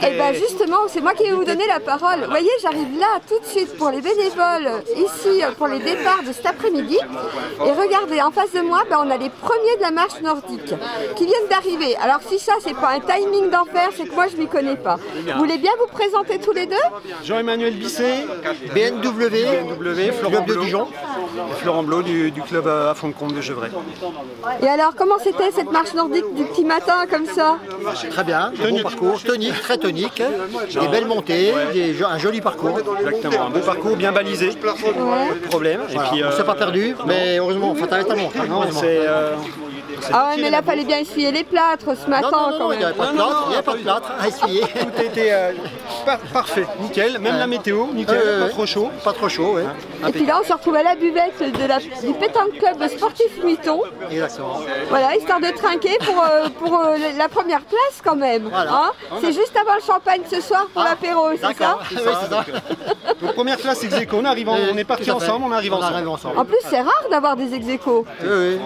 Et bien justement, c'est moi qui vais vous donner la parole. Vous voyez, j'arrive là tout de suite pour les bénévoles, ici pour les départs de cet après-midi. Et regardez, en face de moi, on a les premiers de la marche nordique qui viennent d'arriver. Alors si ça, c'est pas un timing d'enfer, c'est que moi je m'y connais pas. Vous voulez bien vous présenter tous les deux? Jean-Emmanuel Bisset, BMW, Florent Blot Dijon, et Florent Blot du club à fond de compte de Gevrey. Et alors, comment c'était cette marche nordique du petit matin comme ça? Très bien, un bon parcours, tonique, très tonique, des belles montées, un joli parcours. Exactement, un beau parcours bien balisé, pas de problème. Voilà, et puis, on ne s'est pas perdu, mais heureusement, fatalement. Ah ouais, mais là, fallait bien essuyer les plâtres ce matin quand même. Il n'y avait pas de plâtre à essuyer. Tout était parfait, nickel, même la météo, nickel, pas trop chaud. Pas trop chaud, oui. Et puis là, on se retrouve à la buvette du Pétanque Club Sportif Muiton. Exactement. Voilà, histoire de trinquer pour la première place quand même. Voilà. Hein, c'est juste avant le champagne ce soir pour l'apéro, c'est ça? Oui, c'est ça. Donc première place ex aequo, on est partis ensemble, on arrive ensemble. En plus, c'est rare d'avoir des ex aequo. Oui.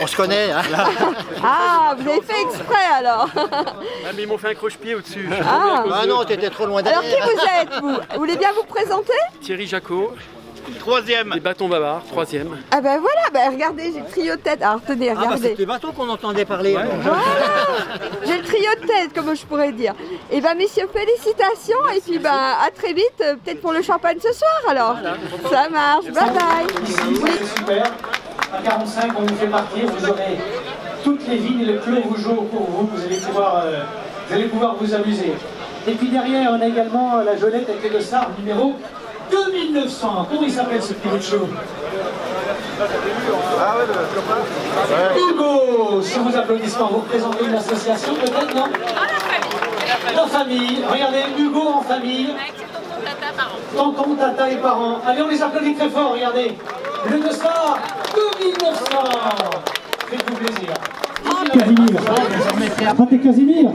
On se connaît. Hein. Ah, vous avez fait exprès alors. Ah, mais ils m'ont fait un croche-pied au-dessus. Ah non, t'étais trop loin derrière. Alors qui vous êtes, vous? Vous voulez bien vous présenter? Thierry Jacot, troisième. les bâtons bavards, troisième. Ah ben voilà, regardez, j'ai le trio de tête. Alors tenez, regardez. C'est les bateaux qu'on entendait parler. Ouais. Voilà. J'ai le trio de tête, comme je pourrais dire. Et ben messieurs, félicitations. Et puis à très vite, peut-être pour le champagne ce soir alors. Ça marche, bye bye. Oui, super. À 45, on vous fait partir, vous aurez toutes les vignes et le clos rougeau pour vous. Vous allez pouvoir vous amuser. Et puis derrière, on a également la Jolette avec les dossards numéro 2900. Comment il s'appelle ce petit bout de show? Hugo, sur vos applaudissements, vous représentez une association peut-être, non? La famille. Regardez, Hugo en famille. Tonton, tata et parents. Allez, on les applaudit très fort, regardez. Le dossard 2900. Faites-vous plaisir. Casimir. Toi, t'es Casimir.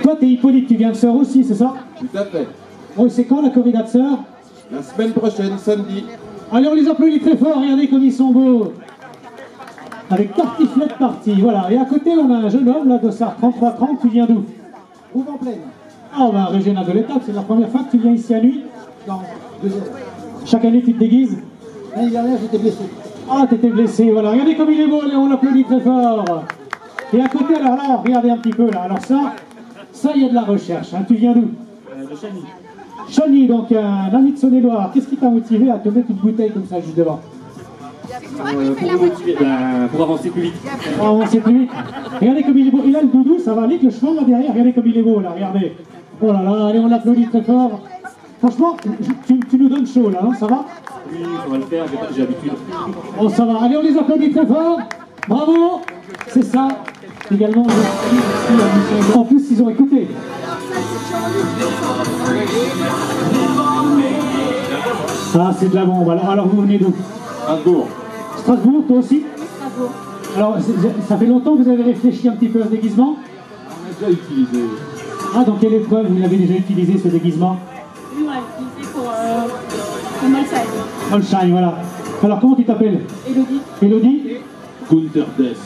Toi, t'es Hippolyte, tu viens de Sœur aussi, c'est ça? Tout à fait. Bon, c'est quand la corrida de Sœur? La semaine prochaine, samedi. Allez, on les applaudit très fort, regardez comme ils sont beaux. Avec tartiflette partie, voilà. Et à côté, on a un jeune homme, là, dossard 3330, tu viens d'où? Rouve-en-Plaine. Ah, bah, régional de l'Étape, c'est la première fois que tu viens ici à nuit? Non, deuxième. Chaque année, tu te déguises? L'année dernière, j'étais blessé. Ah, t'étais blessé, voilà. Regardez comme il est beau, allez, on l'applaudit très fort. Et à côté, alors là, regardez un petit peu, là. Alors ça, il y a de la recherche. Hein. Tu viens d'où? De Chagny. Chagny, donc un ami de Saône-et-Loire. Qu'est-ce qui t'a motivé à te mettre une bouteille comme ça juste devant? Pour avancer plus vite. Pour avancer plus vite. Regardez comme il est beau. Il a le doudou, ça va avec le cheval là derrière. Regardez comme il est beau là, regardez. Oh là là, allez, on l'applaudit très fort. Franchement, tu nous donnes chaud là, hein, ça va? Oui, on va le faire, j'ai l'habitude. Oh, ça va. Allez, on les applaudit très fort. Bravo. C'est ça. Également, en plus, ils ont écouté. Ah, c'est de la bombe. Alors vous venez d'où? Strasbourg. Strasbourg, toi aussi? Strasbourg. Alors, ça fait longtemps que vous avez réfléchi un petit peu à ce déguisement? On a déjà utilisé. Ah, dans quelle épreuve vous l'avez déjà utilisé ce déguisement? Oui, on l'a utilisé pour Molsheim. Molsheim, voilà. Alors, comment tu t'appelles? Elodie. Elodie? Gunther Dess.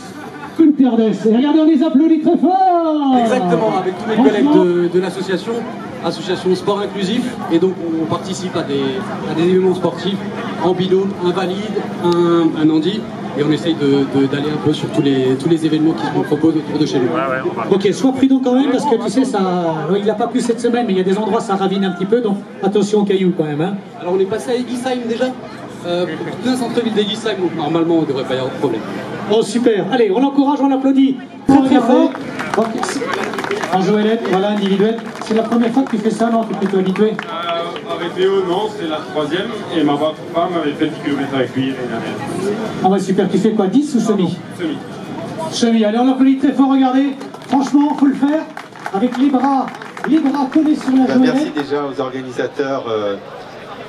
Gunther Dess. Et regardez, on les applaudit très fort! Exactement, avec tous mes collègues de l'association, association Sport Inclusif, et donc on participe à des événements sportifs en binôme, un valide, un handi, et on essaye d'aller un peu sur tous les événements qui se nous proposent autour de chez nous. Ok, sois prudent quand même, parce que tu sais, il n'a pas plu cette semaine, mais il y a des endroits ça ravine un petit peu, donc attention aux cailloux quand même. Hein. Alors on est passé à Egisheim déjà, plein centre-ville d'Egisheim, donc normalement on ne devrait pas y avoir de problème. Oh super, allez, on l'encourage, on l'applaudit très très fort. En Joëlette, voilà, individuel. C'est la première fois que tu fais ça, non? Tu es plutôt habitué? Avec Léo, non, c'est la troisième. Et ma femme avait fait 10 km avec lui l'année dernière. Ah ouais, super. Tu fais quoi, 10 ou semi? Semi. Semi. Allez, on l'applaudit très fort, regardez. Franchement, faut le faire avec les bras collés sur la Joëlette. Merci déjà aux organisateurs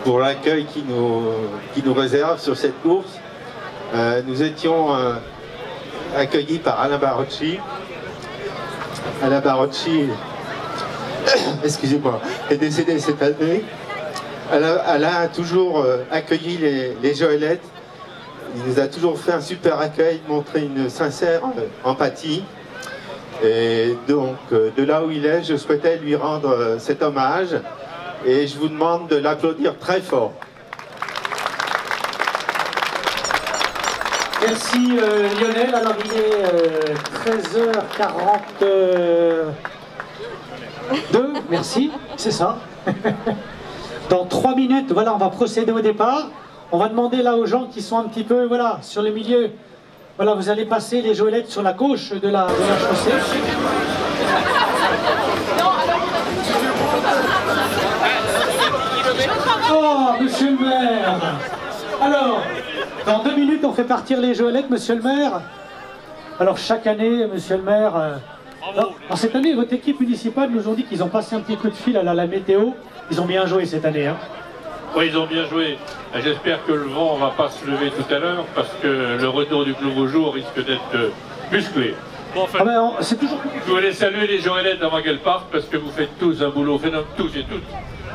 pour l'accueil qui nous réserve sur cette course. Nous étions accueillis par Alain Barocci. Alain Barocci, excusez-moi, est décédé cette année. Alain a toujours accueilli les Joëlettes. Il nous a toujours fait un super accueil, montré une sincère empathie. Et donc, de là où il est, je souhaitais lui rendre cet hommage et je vous demande de l'applaudir très fort. Merci Lionel. Alors il est 13h42. Merci, c'est ça. Dans 3 minutes, voilà, on va procéder au départ. On va demander là aux gens qui sont un petit peu, voilà, sur le milieu. Voilà, vous allez passer les joëlettes sur la gauche de la chaussée. Oh, monsieur le maire. Alors, dans 2 minutes, on fait partir les joëlettes, monsieur le maire. Alors, chaque année, monsieur le maire... alors, cette année, votre équipe municipale nous ont dit qu'ils ont passé un petit coup de fil à la météo. Ils ont bien joué cette année, hein. Oui, ils ont bien joué. J'espère que le vent ne va pas se lever tout à l'heure, parce que le retour du nouveau jour risque d'être musclé. Bon, enfin, c'est toujours... Je voulais saluer les joëlettes avant qu'elles partent, parce que vous faites tous un boulot phénoménal, tous et toutes,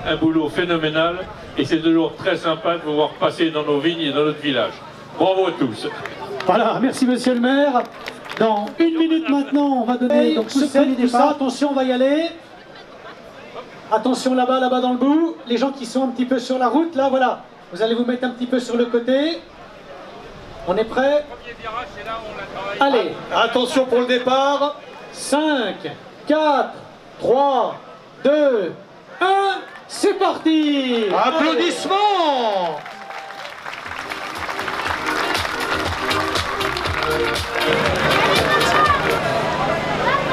un boulot phénoménal, et c'est toujours très sympa de vous voir passer dans nos vignes et dans notre village. Bravo à tous. Voilà, merci monsieur le maire. Dans 1 minute maintenant, on va donner donc tout ça. Attention, on va y aller. Attention là-bas, là-bas dans le bout. Les gens qui sont un petit peu sur la route, là, voilà. Vous allez vous mettre un petit peu sur le côté. On est prêt? Allez, attention pour le départ. 5, 4, 3, 2, 1, c'est parti. Applaudissements.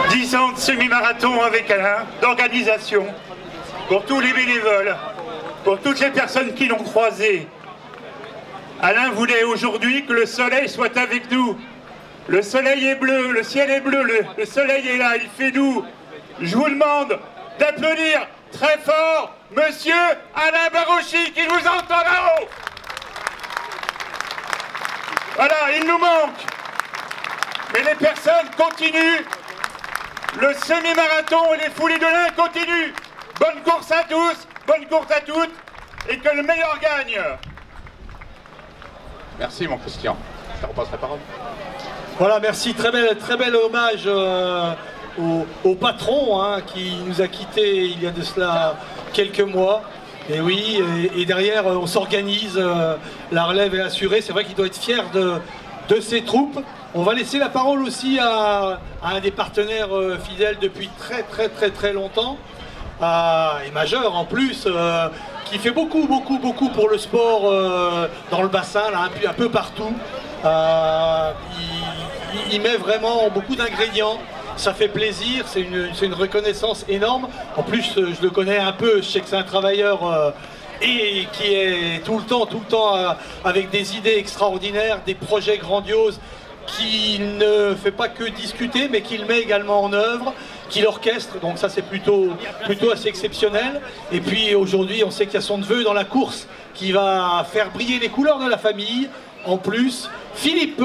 10 ans de semi-marathon avec Alain, d'organisation, pour tous les bénévoles, pour toutes les personnes qui l'ont croisé. Alain voulait aujourd'hui que le soleil soit avec nous. Le soleil est bleu, le ciel est bleu, le soleil est là, il fait doux. Je vous demande d'applaudir très fort Monsieur Alain Barouchy qui nous entend là-haut. Voilà, il nous manque. Mais les personnes continuent. Le semi-marathon et les foulées de l'Ain continuent. Bonne course à tous, bonne course à toutes, et que le meilleur gagne. Merci mon Christian. Je te repasse la parole. Voilà, merci. Très bel hommage au patron hein, qui nous a quittés il y a de cela quelques mois. Et oui, et derrière on s'organise, la relève est assurée. C'est vrai qu'il doit être fier de ses troupes. On va laisser la parole aussi à un des partenaires fidèles depuis très longtemps, et majeur en plus, qui fait beaucoup pour le sport dans le bassin, là, un peu partout. Il met vraiment beaucoup d'ingrédients, ça fait plaisir, c'est une reconnaissance énorme. En plus, je le connais un peu, je sais que c'est un travailleur et qui est tout le temps avec des idées extraordinaires, des projets grandioses, qu'il ne fait pas que discuter, mais qu'il met également en œuvre, qu'il orchestre, donc ça c'est plutôt assez exceptionnel. Et puis aujourd'hui, on sait qu'il y a son neveu dans la course qui va faire briller les couleurs de la famille. En plus, Philippe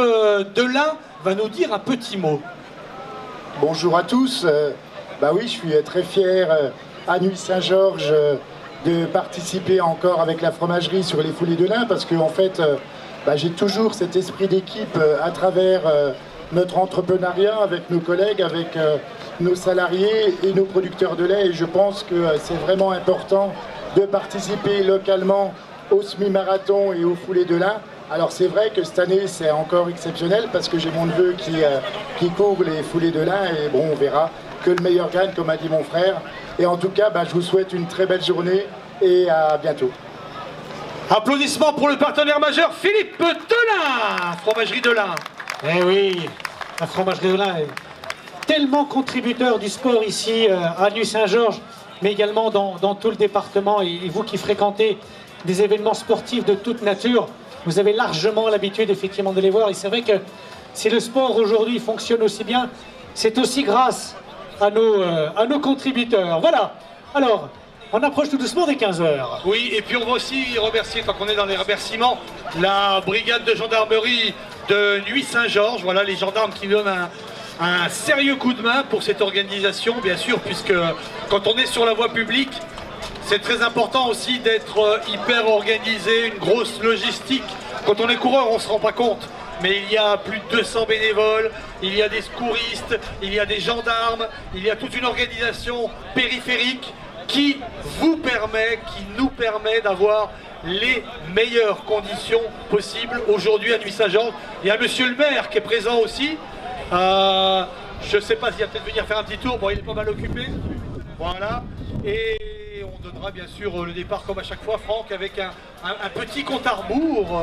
Delin va nous dire un petit mot. Bonjour à tous. Bah oui, je suis très fier à Nuits-Saint-Georges de participer encore avec la fromagerie sur les foulées de l'Ain, parce qu'en fait, j'ai toujours cet esprit d'équipe à travers notre entrepreneuriat avec nos collègues, avec nos salariés et nos producteurs de lait. Et je pense que c'est vraiment important de participer localement au semi-marathon et aux foulées de l'Ain. Alors c'est vrai que cette année c'est encore exceptionnel parce que j'ai mon neveu qui court les foulées de l'Ain et bon, on verra que le meilleur gagne, comme a dit mon frère. Et en tout cas, je vous souhaite une très belle journée et à bientôt. Applaudissements pour le partenaire majeur Philippe Delin, fromagerie Delin. Eh oui, la fromagerie Delin est tellement contributeur du sport ici à Nuits-Saint-Georges, mais également dans tout le département. Et vous qui fréquentez des événements sportifs de toute nature, vous avez largement l'habitude effectivement de les voir. Et c'est vrai que si le sport aujourd'hui fonctionne aussi bien, c'est aussi grâce à nos contributeurs. Voilà, alors... on approche tout doucement des 15 h. Oui, et puis on va aussi remercier, tant qu'on est dans les remerciements, la brigade de gendarmerie de Nuits-Saint-Georges. Voilà, les gendarmes qui donnent un sérieux coup de main pour cette organisation, bien sûr, puisque quand on est sur la voie publique, c'est très important aussi d'être hyper organisé, une grosse logistique. Quand on est coureur, on ne se rend pas compte. mais il y a plus de 200 bénévoles, il y a des secouristes, il y a des gendarmes, il y a toute une organisation périphérique qui nous permet d'avoir les meilleures conditions possibles aujourd'hui à Nuits-Saint-Georges. Il y a monsieur le maire qui est présent aussi. Je ne sais pas s'il va peut-être venir faire un petit tour, bon il est pas mal occupé. Voilà. Et on donnera bien sûr le départ comme à chaque fois, Franck, avec un petit compte à rebours,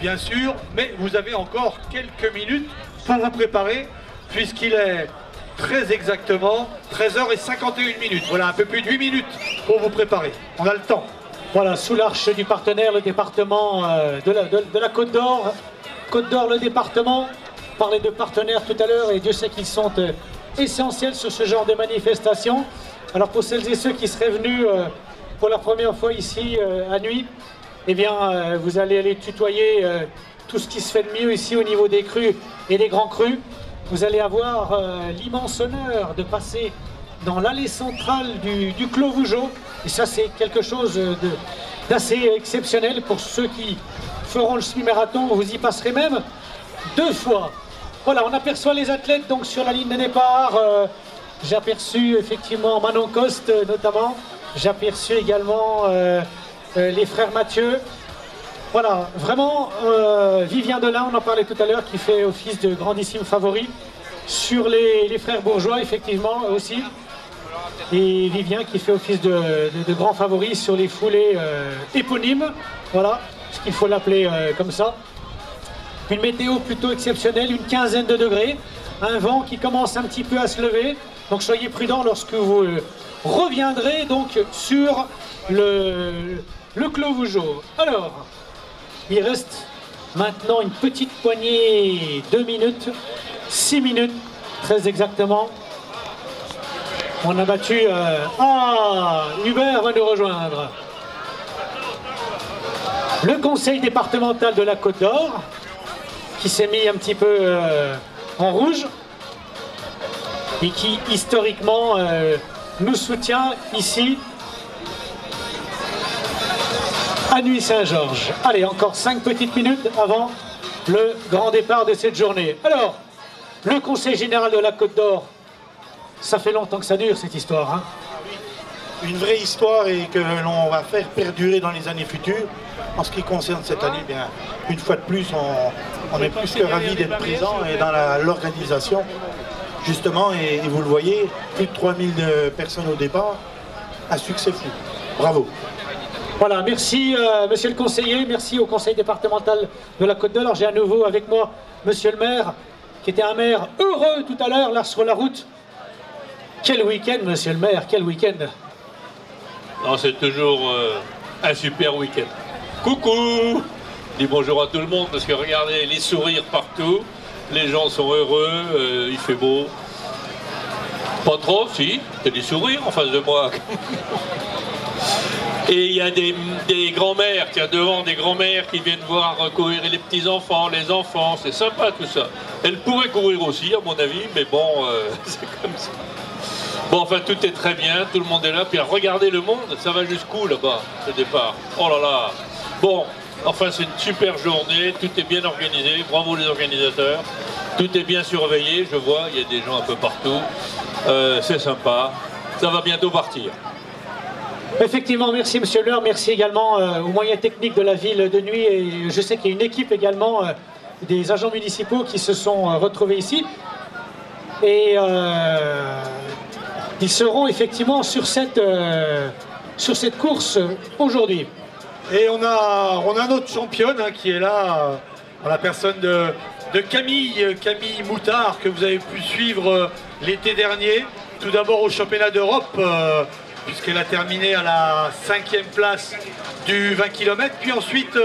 bien sûr. Mais vous avez encore quelques minutes pour vous préparer, puisqu'il est très exactement 13h51. Voilà, un peu plus de 8 minutes pour vous préparer. On a le temps. Voilà, sous l'arche du partenaire, le département de la Côte d'Or. Côte d'Or, le département. On parlait de partenaires tout à l'heure et Dieu sait qu'ils sont essentiels sur ce genre de manifestation. Alors pour celles et ceux qui seraient venus pour la première fois ici à Nuits, eh bien vous allez aller tutoyer tout ce qui se fait de mieux ici au niveau des crus et des grands crus. Vous allez avoir l'immense honneur de passer dans l'allée centrale du Clos Vougeot. Et ça, c'est quelque chose d'assez exceptionnel pour ceux qui feront le semi-marathon. Vous y passerez même 2 fois. Voilà, on aperçoit les athlètes donc sur la ligne de départ. J'ai aperçu effectivement Manon Coste notamment. J'ai aperçu également les frères Mathieu. Voilà, vraiment, Vivien Delin, on en parlait tout à l'heure, qui fait office de grandissime favori. Sur les frères bourgeois, effectivement, aussi. Et Vivien qui fait office de grand favori sur les foulées éponymes. Voilà, ce qu'il faut l'appeler comme ça. Une météo plutôt exceptionnelle, une quinzaine de degrés. Un vent qui commence un petit peu à se lever. Donc soyez prudents lorsque vous reviendrez donc sur le Clos Vougeot. Alors, il reste maintenant une petite poignée, 2 minutes, 6 minutes, très exactement. On a battu... Hubert va nous rejoindre. Le conseil départemental de la Côte d'Or, qui s'est mis un petit peu en rouge, et qui historiquement nous soutient ici à Nuits-Saint-Georges. Allez, encore 5 petites minutes avant le grand départ de cette journée. Alors, le Conseil général de la Côte d'Or, ça fait longtemps que ça dure cette histoire. Hein. Une vraie histoire et que l'on va faire perdurer dans les années futures. En ce qui concerne cette année, bien, une fois de plus, on est plus que ravis d'être présents et dans l'organisation. Justement, et vous le voyez, plus de 3000 personnes au départ, un succès fou. Bravo. Voilà, merci monsieur le conseiller, merci au conseil départemental de la Côte d'Or. Alors j'ai à nouveau avec moi monsieur le maire, qui était un maire heureux tout à l'heure, là sur la route. Quel week-end monsieur le maire, quel week-end. Non, c'est toujours un super week-end. Coucou! Dis bonjour à tout le monde, parce que regardez, les sourires partout, les gens sont heureux, il fait beau. Pas trop, si, il y a des sourires en face de moi. Et il y a des grands-mères, tiens, devant des grands-mères qui viennent voir courir les petits-enfants, les enfants, c'est sympa tout ça. Elles pourraient courir aussi, à mon avis, mais bon, c'est comme ça. Bon, enfin, tout est très bien, tout le monde est là, puis regardez le monde, ça va jusqu'où là-bas, ce départ. Oh là là. Bon, enfin, c'est une super journée, tout est bien organisé, bravo les organisateurs. Tout est bien surveillé, je vois, il y a des gens un peu partout. C'est sympa, ça va bientôt partir. Effectivement, merci monsieur le maire, merci également aux moyens techniques de la ville de Nuits. Et je sais qu'il y a une équipe également des agents municipaux qui se sont retrouvés ici. Et ils seront effectivement sur cette course aujourd'hui. Et on a notre championne hein, qui est là, en la personne de Camille Moutard, que vous avez pu suivre l'été dernier. Tout d'abord au championnat d'Europe, puisqu'elle a terminé à la 5e place du 20 km, puis ensuite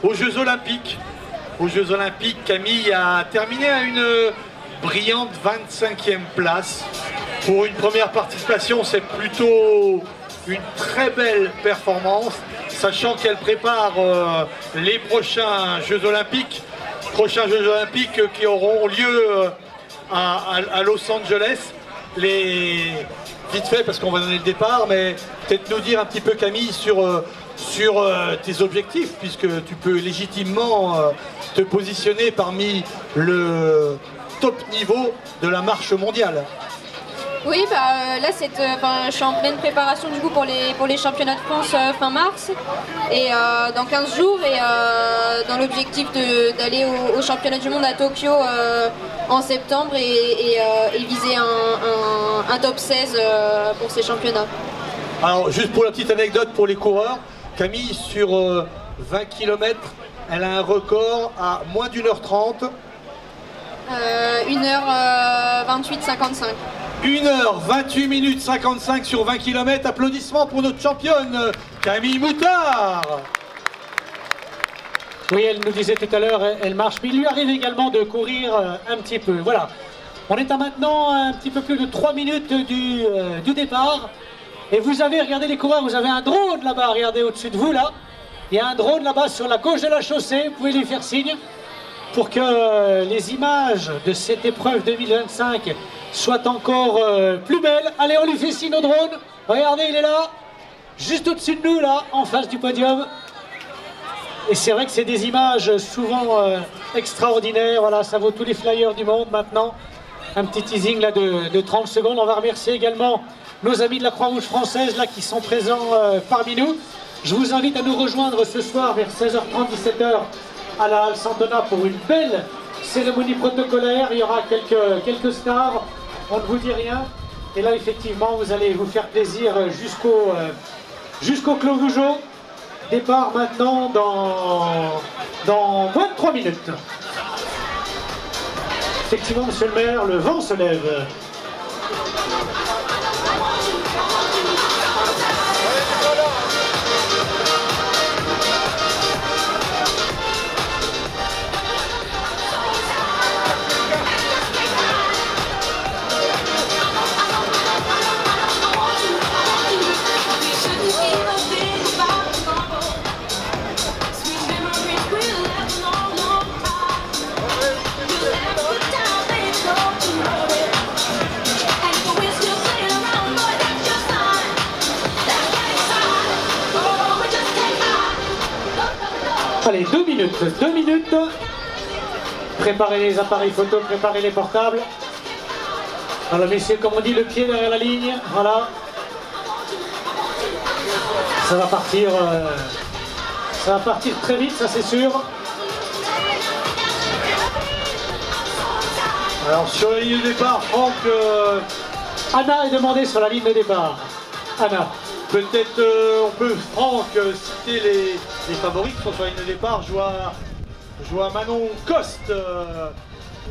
aux Jeux Olympiques. Aux Jeux Olympiques, Camille a terminé à une brillante 25e place. Pour une première participation, c'est plutôt une très belle performance, sachant qu'elle prépare les prochains Jeux Olympiques. Qui auront lieu à Los Angeles. Vite fait, parce qu'on va donner le départ, mais peut-être nous dire un petit peu, Camille, sur sur tes objectifs, puisque tu peux légitimement te positionner parmi le top niveau de la marche mondiale. Oui, là je suis en pleine préparation du coup pour les championnats de France fin mars et dans 15 jours et dans l'objectif d'aller au championnat du monde à Tokyo en septembre et viser un top 16 pour ces championnats. Alors juste pour la petite anecdote pour les coureurs, Camille sur 20 km, elle a un record à moins d'1h30. 1h28-55. 1h28 minutes 55 sur 20 km. Applaudissements pour notre championne Camille Moutard. Oui, elle nous disait tout à l'heure, elle marche, mais il lui arrive également de courir un petit peu. Voilà. On est à maintenant un petit peu plus de 3 minutes du départ. Et vous avez, regardez les coureurs, vous avez un drone là-bas, regardez au-dessus de vous là. Il y a un drone là-bas sur la gauche de la chaussée, vous pouvez lui faire signe pour que les images de cette épreuve 2025 soient encore plus belles. Allez, on lui fait signe au drone. Regardez, il est là, juste au-dessus de nous, là, en face du podium. Et c'est vrai que c'est des images souvent extraordinaires. Voilà, ça vaut tous les flyers du monde maintenant. Un petit teasing là de 30 secondes. On va remercier également nos amis de la Croix-Rouge française là qui sont présents parmi nous. Je vous invite à nous rejoindre ce soir vers 16h30, 17h à la Halle Santona pour une belle cérémonie protocolaire. Il y aura quelques stars, on ne vous dit rien. Et là, effectivement, vous allez vous faire plaisir jusqu'au Clos Vougeot. Départ maintenant dans moins de 3 minutes. Effectivement, monsieur le maire, le vent se lève. Allez, 2 minutes. Préparez les appareils photo, préparez les portables. Alors messieurs, comme on dit, le pied derrière la ligne, voilà. Ça va partir très vite, ça c'est sûr. Alors sur la ligne de départ, Franck... Anna est demandée sur la ligne de départ. Anna. Peut-être on peut, Franck, citer les favoris qui sont sur la ligne de départ. Je vois Manon Coste,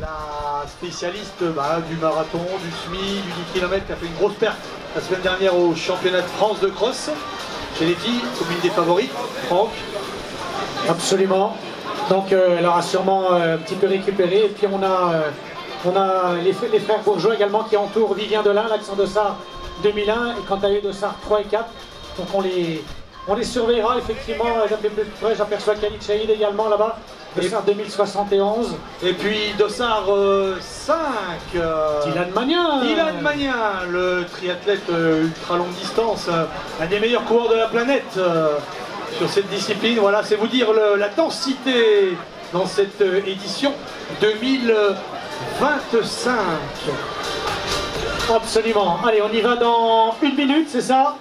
la spécialiste du marathon, du semi, du 10 km, qui a fait une grosse perte la semaine dernière au championnat de France de cross. Chez les filles, comme une des favoris, Franck. Absolument. Donc elle aura sûrement un petit peu récupéré. Et puis on a les frères Bourgeois également qui entourent Vivien Delin, l'accent de Dossard 2001 et quant à eux Dossard 3 et 4. Donc on les surveillera effectivement d'un peu plus près. J'aperçois Khalid Chahid également là-bas, Dossard 2071. Et puis Dossard 5. Dylan Magnin. Dylan Magnin, le triathlète ultra longue distance, un des meilleurs coureurs de la planète sur cette discipline. Voilà, c'est vous dire la densité dans cette édition 2025. Absolument. Allez, on y va dans 1 minute, c'est ça?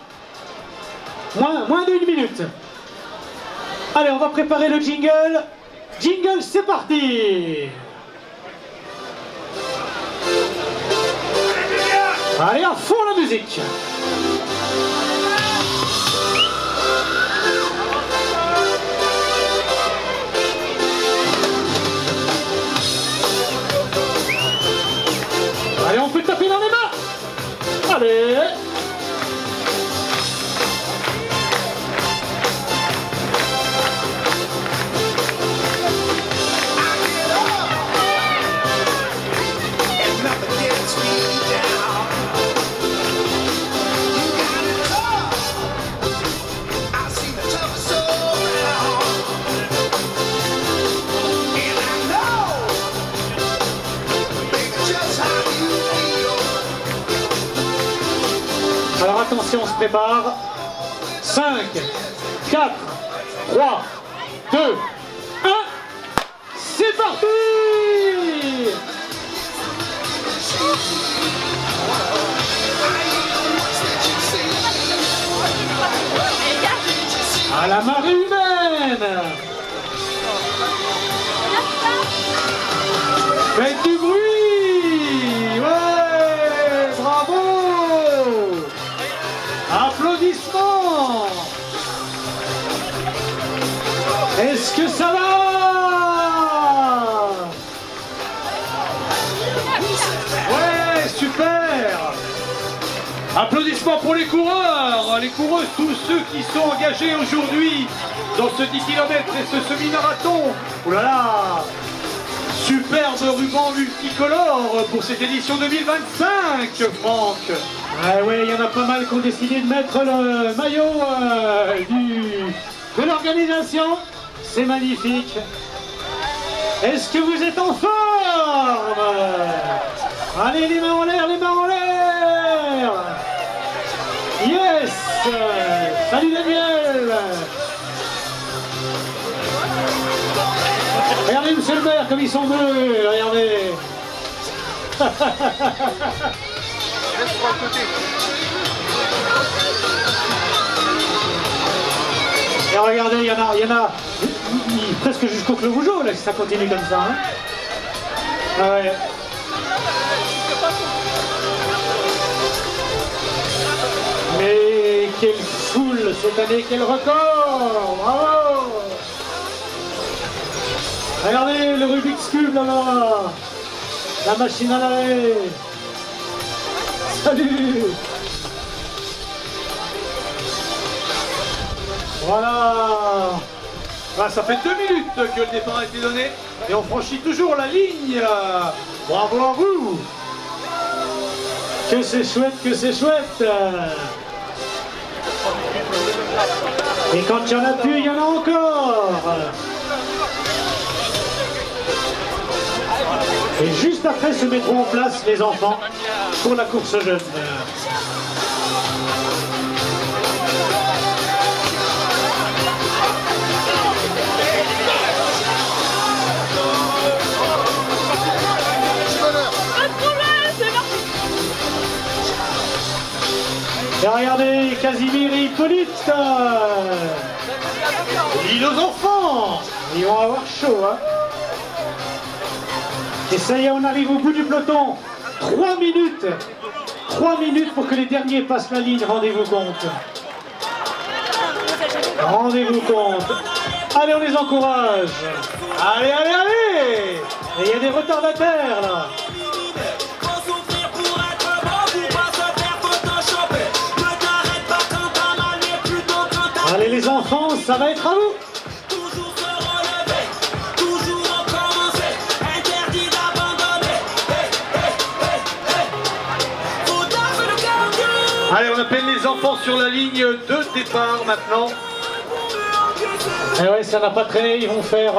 Moins d'1 minute. Allez, on va préparer le jingle. Jingle, c'est parti. Allez, à fond la musique. Allez, on peut taper dans les mains. Allez. Alors attention, on se prépare. 5, 4, 3, 2, 1. C'est parti! À la marée humaine! Faites du bruit! Ouais! Bravo! Applaudissements! Est-ce que ça va? Ouais, super! Applaudissements pour les coureurs, les coureuses, tous ceux qui sont engagés aujourd'hui dans ce 10 km et ce semi-marathon. Oh là là! Superbe ruban multicolore pour cette édition 2025, Franck. Ah ouais, il y en a pas mal qui ont décidé de mettre le maillot de l'organisation. C'est magnifique. Est-ce que vous êtes en forme? Allez, les mains en l'air, les mains en l'air. Yes. Salut Daniel. Regardez monsieur le maire comme ils sont bleus, regardez. Et regardez, il y en a presque jusqu'au Clos Vougeot là si ça continue comme ça. Hein. Ah ouais. Mais quelle foule cette année, quel record! Bravo! Regardez le Rubik's Cube là-bas! La machine à laver! Salut! Voilà! Ben, ça fait 2 minutes que le départ a été donné et on franchit toujours la ligne! Bravo à vous! Que c'est chouette, que c'est chouette! Et quand il n'y en a plus, il y en a encore! Et juste après se mettront en place les enfants pour la course jeune. Et regardez, Casimir et Hippolyte. Dis aux enfants, ils vont avoir chaud, hein. Et ça y est, on arrive au bout du peloton. 3 minutes. 3 minutes pour que les derniers passent la ligne, rendez-vous compte. Rendez-vous compte. Allez, on les encourage. Allez, allez, allez. Et il y a des retardataires, là. Allez, les enfants, ça va être à vous. Allez, on appelle les enfants sur la ligne de départ maintenant. Et ouais, ça n'a pas traîné, ils vont faire,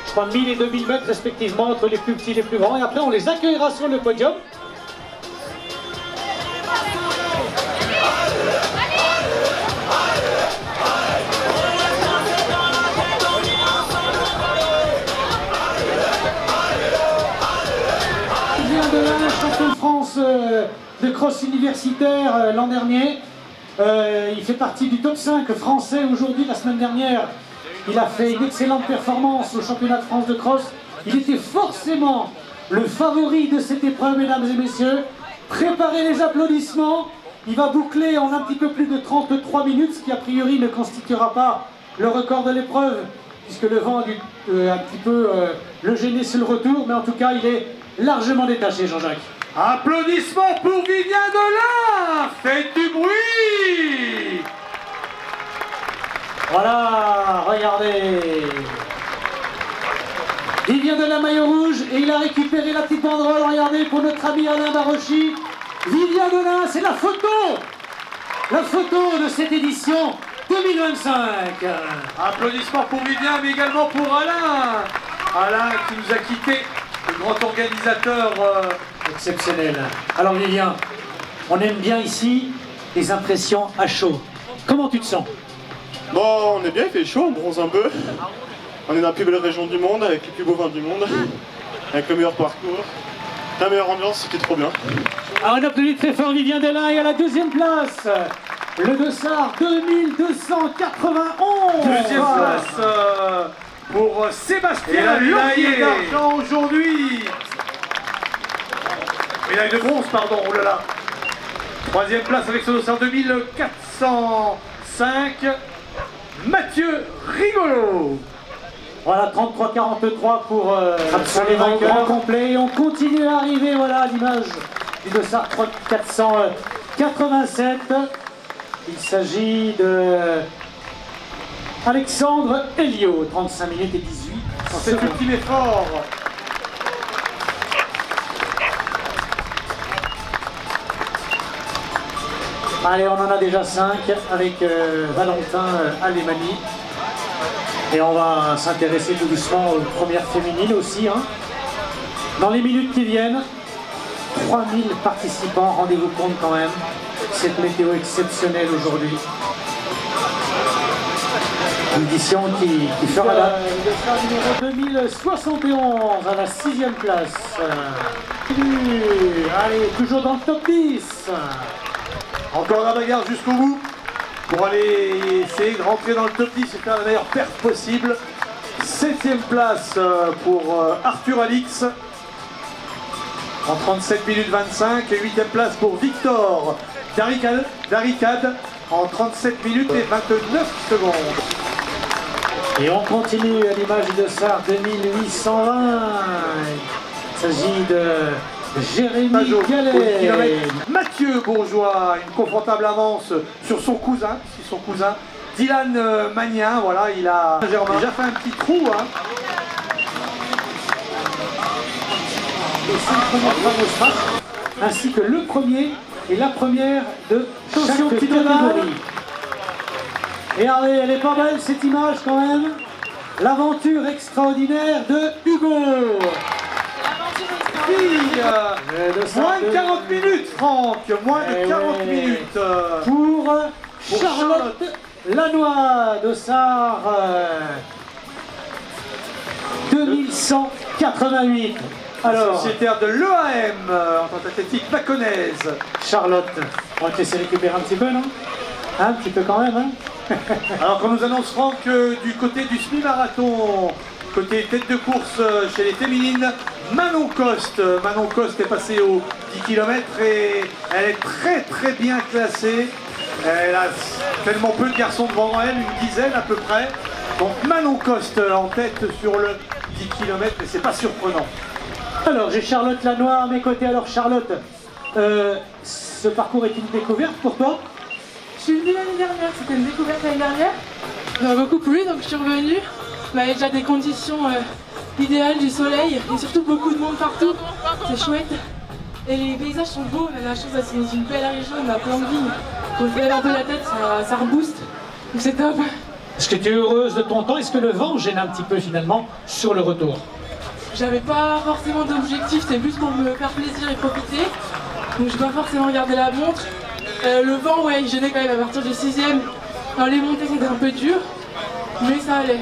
je crois, 1000 et 2000 mètres respectivement entre les plus petits et les plus grands. Et après, on les accueillera sur le podium. Il vient de la champion de France de cross universitaire l'an dernier. Il fait partie du top 5 français aujourd'hui. La semaine dernière, il a fait une excellente performance au championnat de France de cross. Il était forcément le favori de cette épreuve, mesdames et messieurs. Préparez les applaudissements. Il va boucler en un petit peu plus de 33 minutes, ce qui a priori ne constituera pas le record de l'épreuve, puisque le vent a dû un petit peu le gêner sur le retour. Mais en tout cas, il est largement détaché, Jean-Jacques. Applaudissements pour Vivien Delin! Faites du bruit! Voilà, regardez. Vivien Delin, maillot rouge, et il a récupéré la petite banderole, regardez, pour notre ami Alain Barochy. Vivien Delin, c'est la photo de cette édition 2025. Applaudissements pour Vivien, mais également pour Alain. Alain qui nous a quittés, le grand organisateur exceptionnel. Alors Vivien, on aime bien ici les impressions à chaud. Comment tu te sens? Bon, on est bien, il fait chaud, on bronze un peu. On est dans la plus belle région du monde, avec les plus beaux vins du monde, avec le meilleur parcours, la meilleure ambiance, c'était trop bien. Alors on applaudit très fort Vivien Delin et à la deuxième place, le Dossard 2291. Deuxième place pour Sébastien Loyer d'argent aujourd'hui. Médaille de bronze, pardon, oh là là. Troisième place avec ce Dossard 2405, Mathieu Rigolo. Voilà, 33-43 pour les vainqueurs complet. Et on continue à arriver, voilà l'image du Dossard 487. Il s'agit de Alexandre Elio, 35 minutes et 18. Dans cet ultime effort. Allez, on en a déjà 5 avec Valentin Alemani. Et on va s'intéresser tout doucement aux premières féminines aussi. Hein. Dans les minutes qui viennent, 3000 participants, rendez-vous compte quand même. Cette météo exceptionnelle aujourd'hui. Une édition qui fera la... Le numéro 2071 à la 6e place. Allez, toujours dans le top 10. Encore la bagarre jusqu'au bout pour aller essayer de rentrer dans le top 10 et faire la meilleure perf possible. 7e place pour Arthur Alix en 37 minutes 25 et 8e place pour Victor Daricade en 37 minutes et 29 secondes. Et on continue à l'image du Dossard 2820. Il s'agit de Jérémy Gallet. Mathieu Bourgeois, une confortable avance sur son cousin, Dylan Magnin, voilà, il a déjà fait un petit trou. Hein. Les 5 premières femmes au strat, ainsi que le premier et la première de chaque catégorie. Et allez, elle est pas belle cette image quand même. L'aventure extraordinaire de Hugo. Moins de 40 minutes, Franck, moins de 40 minutes. Pour Charlotte Lannoy, Dossard 2188. Alors, sociétaire de l'EAM en tentative baconnaise. Charlotte, on va te laisser récupérer un petit peu, non? Un petit peu quand même, hein. Alors qu'on nous annonce Franck du côté du semi-marathon, côté tête de course chez les féminines, Manon Coste. Manon Coste est passée aux 10 km et elle est très bien classée. Elle a tellement peu de garçons devant elle, une dizaine à peu près. Donc Manon Coste en tête sur le 10 km, mais c'est pas surprenant. Alors j'ai Charlotte Lannoy à mes côtés. Alors Charlotte, ce parcours est une découverte pour toi? Je suis venue l'année dernière, c'était une découverte l'année dernière. Ça m'a beaucoup plu, donc je suis revenue. On avait déjà des conditions idéales, du soleil et surtout beaucoup de monde partout. C'est chouette. Et les paysages sont beaux, on a la chance d'être dans une belle région, on a plein de vignes. Quand on se lève un peu la tête, ça rebooste. Donc c'est top. Est-ce que tu es heureuse de ton temps? Est-ce que le vent gêne un petit peu finalement sur le retour? J'avais pas forcément d'objectif, c'était plus pour me faire plaisir et profiter. Donc je n'ai pas forcément regardé la montre. Le vent, ouais, il gênait quand même à partir du 6e. Dans les montées, c'était un peu dur, mais ça allait.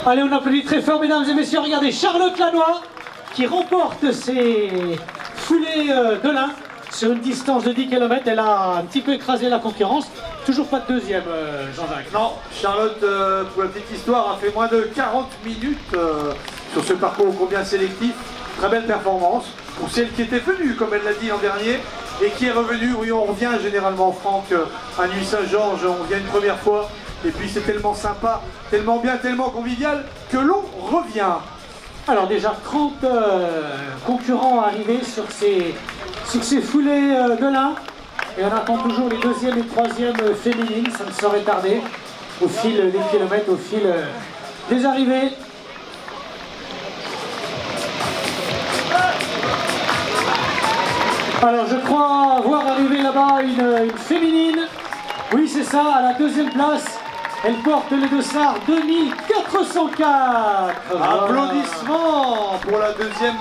Allez, on applaudit très fort, mesdames et messieurs. Regardez, Charlotte Lannoy qui remporte ses foulées de l'Ain sur une distance de 10 km. Elle a un petit peu écrasé la concurrence. Toujours pas de deuxième, Jean-Jacques. Non, Charlotte, pour la petite histoire, a fait moins de 40 minutes sur ce parcours combien sélectif. Très belle performance pour celle qui était venue, comme elle l'a dit l'an dernier, et qui est revenue. Oui, on revient généralement, Franck, à Nuit-Saint-Georges, on vient une première fois, et puis c'est tellement sympa, tellement bien, tellement convivial, que l'on revient. Alors déjà 30 concurrents arrivés sur ces foulées de l'Ain, et on attend toujours les deuxièmes et troisièmes féminines, ça ne saurait tarder, au fil des kilomètres, au fil des arrivées. Alors je crois voir arriver là-bas une féminine. Oui c'est ça, à la deuxième place. Elle porte le Dossard 2404. Applaudissements pour la deuxième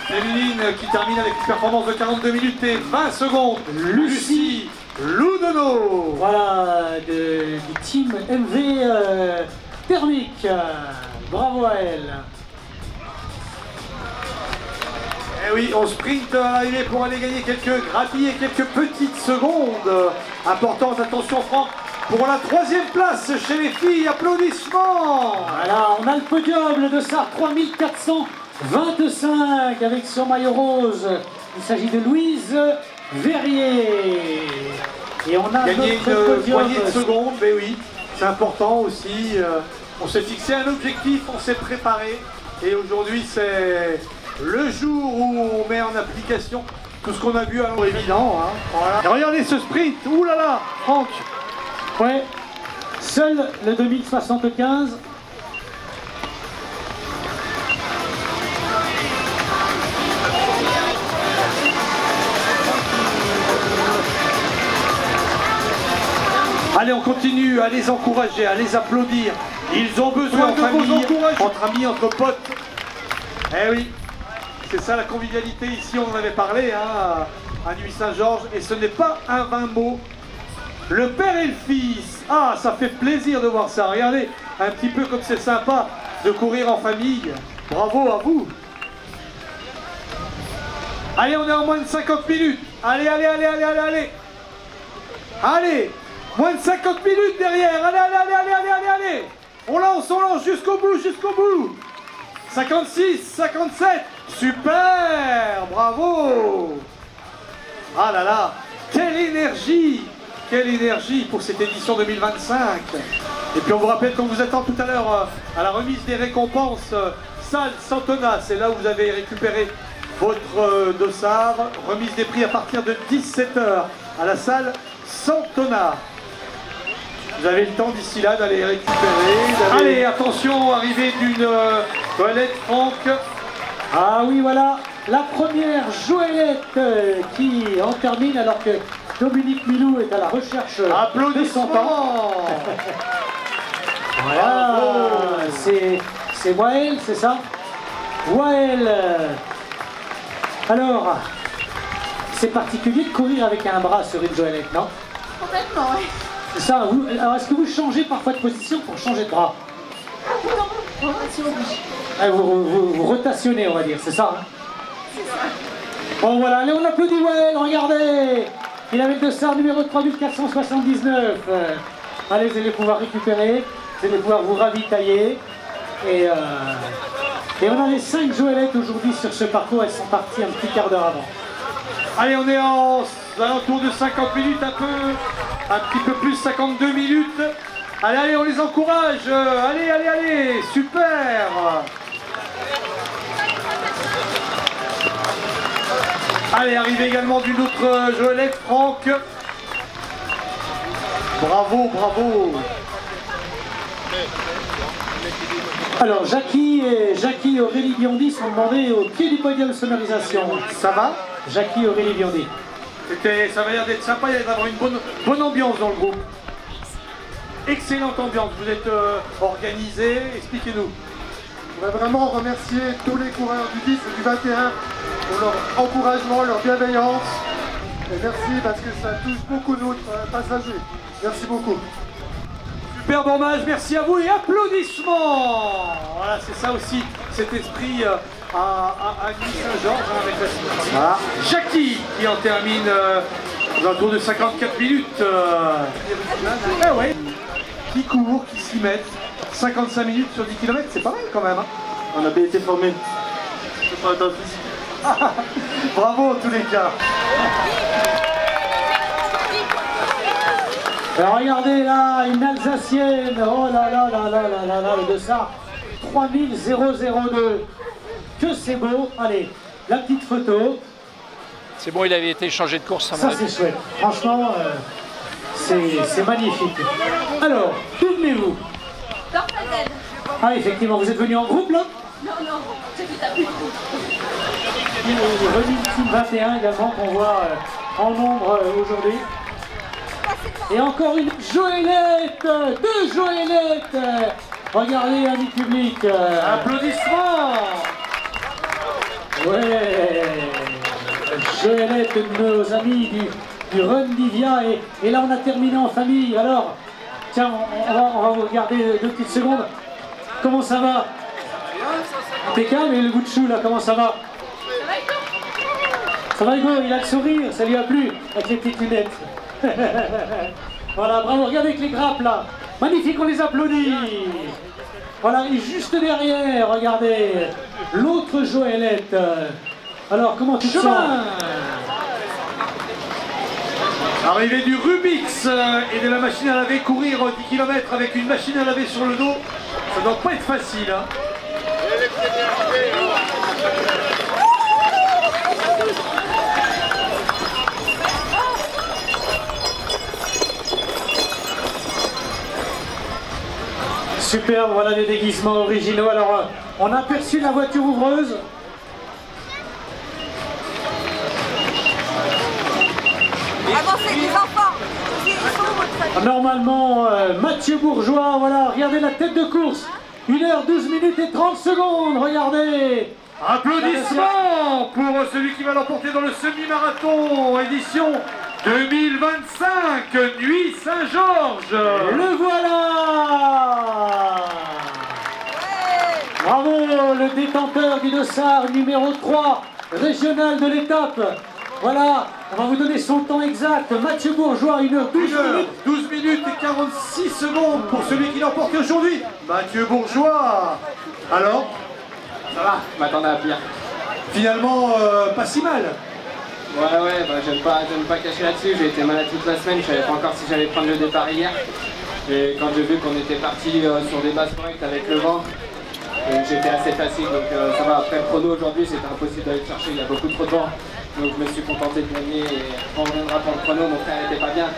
féminine qui termine avec une performance de 42 minutes et 20 secondes. Lucie Loudono. Voilà, du team MV Thermique. Bravo à elle. Eh oui, on sprint à l'arrivée pour aller gagner quelques grappilles et quelques petites secondes. Importante, attention Franck, pour la 3e place chez les filles, applaudissements. Voilà, on a le podium, le Dossard 3425 avec son maillot rose. Il s'agit de Louise Verrier. Et on a gagné notre une podium. poignée de secondes, mais oui, c'est important aussi. On s'est fixé un objectif, on s'est préparé. Et aujourd'hui, c'est le jour où on met en application tout ce qu'on a vu à l'heure évident. Hein. Voilà. Et regardez ce sprint, ouh là là, Franck. Ouais, seul le 2075. Allez, on continue à les encourager, à les applaudir. Ils ont besoin de vos encouragements. Entre amis, entre potes. Eh oui, c'est ça la convivialité ici, on en avait parlé hein, à Nuit-Saint-Georges. Et ce n'est pas un vain mot. Le père et le fils. Ah, ça fait plaisir de voir ça. Regardez, un petit peu comme c'est sympa de courir en famille. Bravo à vous. Allez, on est en moins de 50 minutes. Allez, allez, allez, allez, allez, allez. Allez, moins de 50 minutes derrière. Allez, allez, allez, allez, allez, allez, allez. On lance jusqu'au bout, jusqu'au bout. 56, 57. Super, bravo. Ah là là, quelle énergie pour cette édition 2025. Et puis on vous rappelle qu'on vous attend tout à l'heure à la remise des récompenses salle Santona. C'est là où vous avez récupéré votre dossard. Remise des prix à partir de 17 h à la salle Santona. Vous avez le temps d'ici là d'aller récupérer. Allez, attention, arrivée d'une toilette Franck. Ah oui, voilà, la première Joëlette qui en termine alors que Dominique Milou est à la recherche de son temps. Voilà, c'est Wael, c'est ça? Wael. Alors, c'est particulier de courir avec un bras sur une Joëlette, non? Complètement, oui. C'est ça. Alors, est-ce que vous changez parfois de position pour changer de bras? Non, rotation oblige. Vous rotationnez, on va dire, c'est ça hein? C'est ça. Bon voilà, allez, on applaudit Wael, regardez. Il avait le dossard numéro 3479. Allez, vous allez pouvoir récupérer, vous allez pouvoir vous ravitailler. Et on a les 5 Joëlettes aujourd'hui sur ce parcours, elles sont parties un petit quart d'heure avant. Allez, on est en alentour de 50 minutes, un petit peu plus, 52 minutes. Allez, allez, on les encourage. Allez, allez, allez, super. Allez, arrive également d'une autre Joëlette, Franck. Bravo, bravo. Alors, Jackie et Aurélie Biondi sont demandés au pied du podium sonorisation. Ça va? Jackie et Aurélie Biondi. Ça va l'air d'être sympa, il va y avoir une bonne ambiance dans le groupe. Excellente ambiance, vous êtes organisés, expliquez-nous. On va vraiment remercier tous les coureurs du 10 et du 21 pour leur encouragement, leur bienveillance. Et merci parce que ça touche beaucoup d'autres passagers. Merci beaucoup. Superbe hommage, merci à vous et applaudissements. Voilà, c'est ça aussi, cet esprit à Nuit-Saint-Georges avec la Jackie qui en termine aux alentours de 54 minutes. Ah ouais. Qui court, qui s'y met. 55 minutes sur 10 km, c'est pas mal quand même. Hein. On a bien été formés. Je parle d'un physique. Bravo en tous les cas. Alors regardez là, une Alsacienne, oh là là là là là là là, le dossard 3002. Que c'est beau. Allez, la petite photo. C'est bon, il avait été changé de course. Ça c'est chouette. Franchement, c'est magnifique. Alors, d'où venez-vous? Dorfadel. Ah effectivement, vous êtes venu en groupe là? Non, non, j'habite à Bulle. Remise Team 21 également qu'on voit en nombre aujourd'hui. Et encore une Joëlette, 2 Joëlettes. Regardez, amis public. Applaudissements. Ouais. Joëlette de nos amis du Run Livia. Et là, on a terminé en famille. Alors, tiens, on va vous regarder 2 petites secondes. Comment ça va? Impeccable. Et le bout de chou, là, comment ça va? Ça va Hugo, il a le sourire, ça lui a plu, avec les petites lunettes. Voilà, bravo, regardez avec les grappes là. Magnifique, on les applaudit. Voilà, et juste derrière, regardez, l'autre Joëlette. Alors, comment tu te sens? Arrivée du Rubix et de la machine à laver, courir 10 km avec une machine à laver sur le dos, ça doit pas être facile. Hein. Super, voilà les déguisements originaux. Alors, on a aperçu la voiture ouvreuse. Avancez les enfants. Normalement, Mathieu Bourgeois, voilà, regardez la tête de course. 1h12 minutes et 30 secondes, regardez. Applaudissements pour celui qui va l'emporter dans le semi-marathon édition 2025, Nuit Saint-Georges. Le voilà. Bravo, le détenteur du dossard numéro 3, régional de l'étape. Voilà, on va vous donner son temps exact. Mathieu Bourgeois, 1h12 minutes et 46 secondes pour celui qui l'emporte aujourd'hui. Mathieu Bourgeois. Alors, ça va, je m'attendais à pire. Finalement, pas si mal. Ouais, bah, je ne vais pas cacher là-dessus. J'ai été malade toute la semaine, je savais pas encore si j'allais prendre le départ hier. Et quand j'ai vu qu'on était parti sur des bases correctes avec le vent, j'étais assez facile, donc ça va. Après le chrono aujourd'hui, c'était impossible d'aller le chercher, il y a beaucoup trop de vent. Donc je me suis contenté de gagner et on reviendra pour le chrono, mon frère n'était pas bien.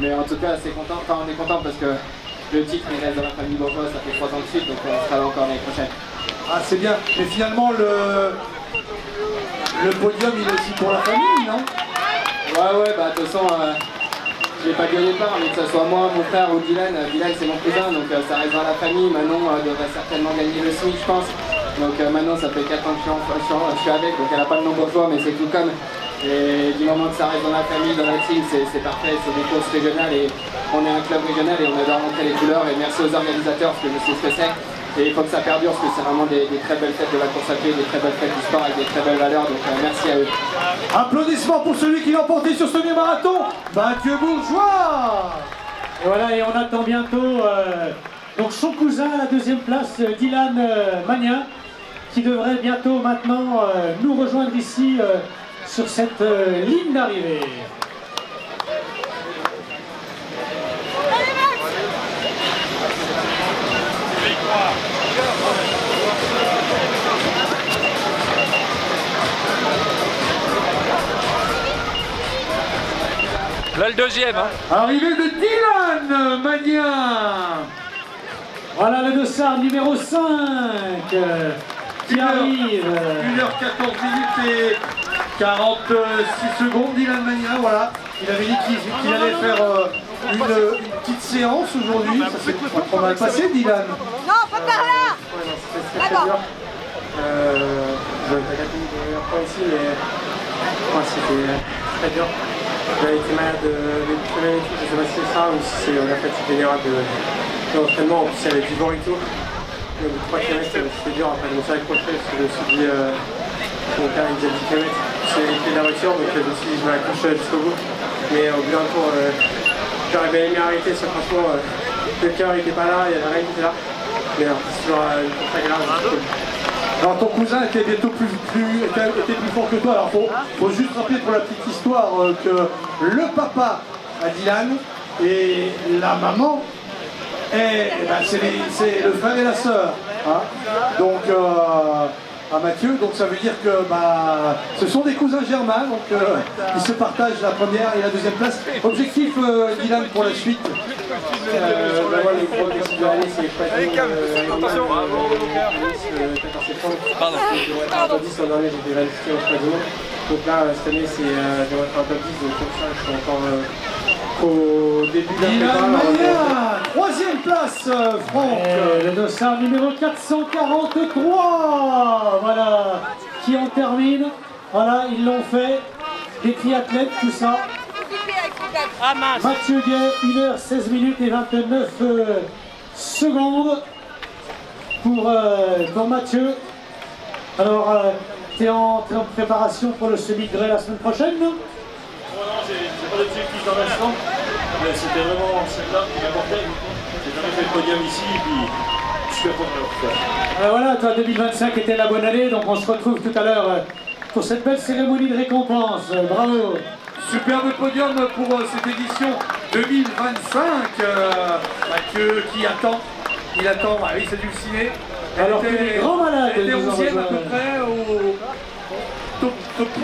Mais en tout cas, on est content parce que le titre il reste dans la famille Bourgeois, ça fait 3 ans de suite, donc on sera là encore l'année prochaine. Ah, c'est bien, mais finalement le podium il est aussi pour la famille, non? Ouais, bah de toute façon, j'ai pas dit au départ, mais que ce soit moi, mon frère ou Dylan, Dylan c'est mon cousin, donc ça reste dans la famille. Manon devrait certainement gagner le SMIC, je pense. Donc Manon, ça fait 4 ans que je suis avec, donc elle n'a pas de nom Bourgeois, mais c'est tout comme. Et du moment que ça reste dans la famille, dans la team, c'est parfait, c'est des courses régionales et on est un club régional et on adore montrer les couleurs. Et merci aux organisateurs parce que je sais ce que c'est. Et il faut que ça perdure parce que c'est vraiment des très belles fêtes de la course à pied, des très belles fêtes du sport avec des très belles valeurs, donc merci à eux. Applaudissements pour celui qui l'a emporté sur ce semi-marathon, Mathieu Bourgeois. Et voilà, et on attend bientôt donc son cousin à la 2e place, Dylan Magnin, qui devrait bientôt maintenant nous rejoindre ici sur cette ligne d'arrivée. Là le deuxième. Hein. Arrivée de Dylan Magnin. Voilà le dossard numéro 5 qui arrive. 1h14 minutes et 46 secondes, Dylan Magnin, voilà. Il avait dit qu'il allait faire une petite séance aujourd'hui. Ça s'est pas trop mal passé, Dylan. Non, pas par là. D'accord. Je n'ai pas gagné de meilleurs points ici, mais c'était très dur. J'avais été malade début de semaine et tout, je ne sais pas si c'est ça ou si c'est la fatigue générale de l'entraînement. En plus, il y avait du vent et tout. Donc, 3 km, c'était dur. Après, je me suis accroché parce que je me suis dit, mon père il disait 10 km, c'est les clés de la voiture, donc je me suis dit, je m'accroche jusqu'au bout. Mais au bout d'un tour, j'aurais bien aimé arrêter, parce que franchement, le cœur n'était pas là, il y avait rien qui était là. Mais c'est toujours une course agréable. Alors ton cousin était bientôt plus fort que toi. Alors faut juste rappeler pour la petite histoire que le papa à Dylan et la maman, c'est le frère et la sœur. Hein. Donc à Mathieu, donc ça veut dire que ce sont des cousins germains, donc ils se partagent la première et la 2e place. Objectif Dylan pour la suite. Moi, les gros défis de l'année, c'est les Paris. Attention, bravo. 14 septembre. Pardon. J'aimerais faire un top 10 l'an dernier, j'étais qualifié au Championnat du Monde. Donc là, cette année, j'aimerais faire un top 10, donc comme ça, je suis encore au début de la prépa. 3e place, Franck. Le dossard numéro 443, voilà, qui en termine. Voilà, ils l'ont fait. Des triathlètes, tout ça. Mathieu Guay, 1h16 minutes et 29 secondes pour Mathieu. Alors, tu es en préparation pour le semi-gré la semaine prochaine, non? Non, j'ai pas d'objectif dans l'instant. C'était vraiment celle-là qui m'apportait. J'ai jamais fait le podium ici et puis je suis content. Alors voilà, toi 2025 était la bonne année, donc on se retrouve tout à l'heure pour cette belle cérémonie de récompense. Bravo. Superbe podium pour cette édition 2025. Mathieu qui attend. Il attend, bah oui, c'est du ciné. Alors qu'il est grand malade. Elle était 11e à peu près au top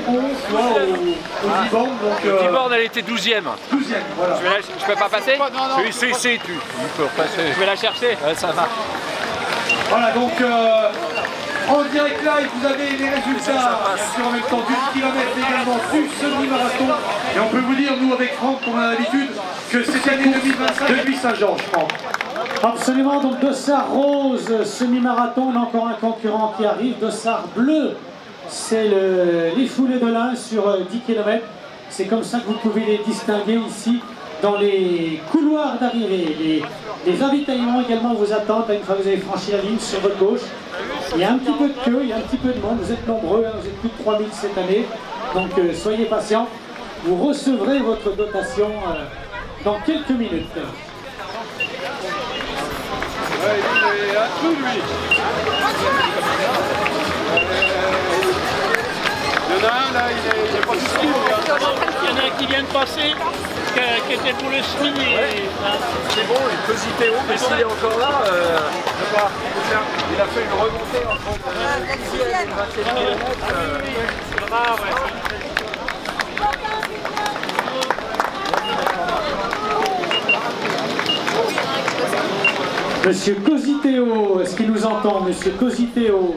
11, au 10 bornes. Le 10 bornes, elle était 12e. 12e, voilà. Je peux pas passer? Oui, si, tu peux passer. Je vais la chercher. Ouais, ça va. Voilà, donc en direct live, vous avez les résultats, bien sûr en même temps du kilomètre également du semi-marathon. Et on peut vous dire, nous avec Franck, comme on a l'habitude, que cette année 2025 depuis Saint-Georges, Franck. Absolument, donc dossard rose, semi-marathon, on a encore un concurrent qui arrive, dossard bleu, c'est les foulées de l'Ain sur 10 km. C'est comme ça que vous pouvez les distinguer ici dans les couloirs d'arrivée. Les ravitaillements également vous attendent une fois que vous avez franchi la ligne sur votre gauche. Il y a un petit peu de queue, il y a un petit peu de monde, vous êtes nombreux, hein, vous êtes plus de 3000 cette année, donc soyez patients, vous recevrez votre dotation dans quelques minutes. Ouais, il est un trou, lui. Il y en a un, là, il est pas du tout. Il y en a un qui vient de passer, qui était pour le SMI. C'est bon, il peut citer haut, mais s'il est encore là, je sais pas, il a fait une remontée entre 10 et 27 km. C'est rare, ouais. Monsieur Cositeo, est-ce qu'il nous entend, Monsieur Cositeo?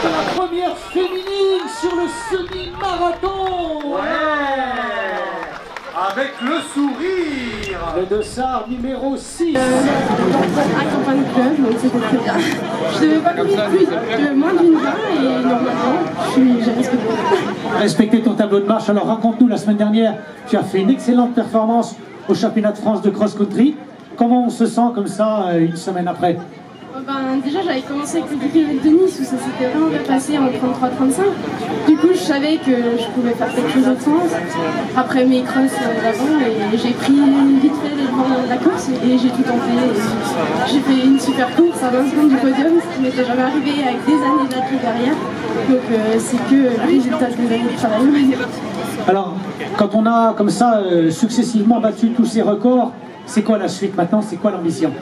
La première féminine sur le semi-marathon. Avec le sourire. Le dossard numéro 6. Accompagne club, donc c'était très bien. Je ne devais pas courir plus de moins d'une heure et normalement, j'ai respecté. Respecter ton tableau de marche. Alors raconte-nous, la semaine dernière, tu as fait une excellente performance au championnat de France de cross-country. Comment on se sent comme ça une semaine après? Déjà j'avais commencé avec le 10 km de Nice où ça s'était vraiment bien passé en 33-35. Du coup je savais que je pouvais faire quelque chose d'autre sens après mes crosses d'avant et j'ai pris vite fait les devants de la course et j'ai tout tenté. J'ai fait une super course à 20 secondes du podium, ce qui m'était jamais arrivé avec des années d'athlète derrière. Donc c'est que le résultat des années de travail. Alors quand on a comme ça successivement battu tous ces records, c'est quoi la suite maintenant? C'est quoi l'ambition?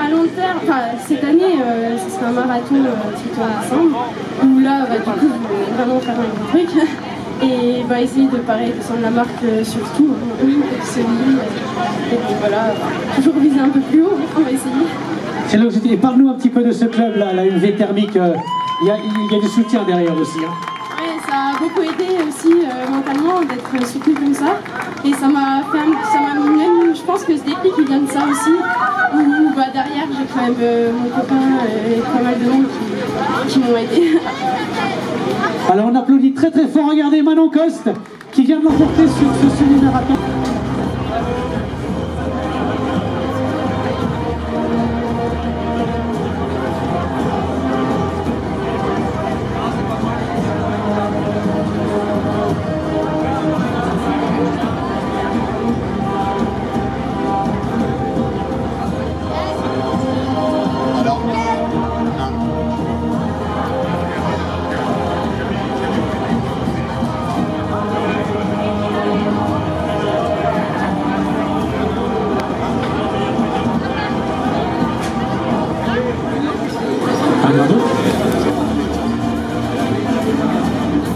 À long terme, cette année, ce sera un marathon plutôt ensemble, où là, du coup, je vais vraiment faire un bon truc et essayer de descendre la marque surtout, et puis voilà, toujours viser un peu plus haut, on va essayer. C'est l'objectif. Et parle-nous un petit peu de ce club-là, la UV Thermique, il y a du soutien derrière aussi. Hein. Ouais, ça a beaucoup aidé aussi mentalement d'être soutenu comme ça, et ça m'a même, je pense que ce déclic il vient de ça aussi, où derrière j'ai quand même mon copain et pas mal de monde qui m'ont aidé. Alors on applaudit très très fort, regardez Manon Coste qui vient de l'emporter sur ce semi-marathon.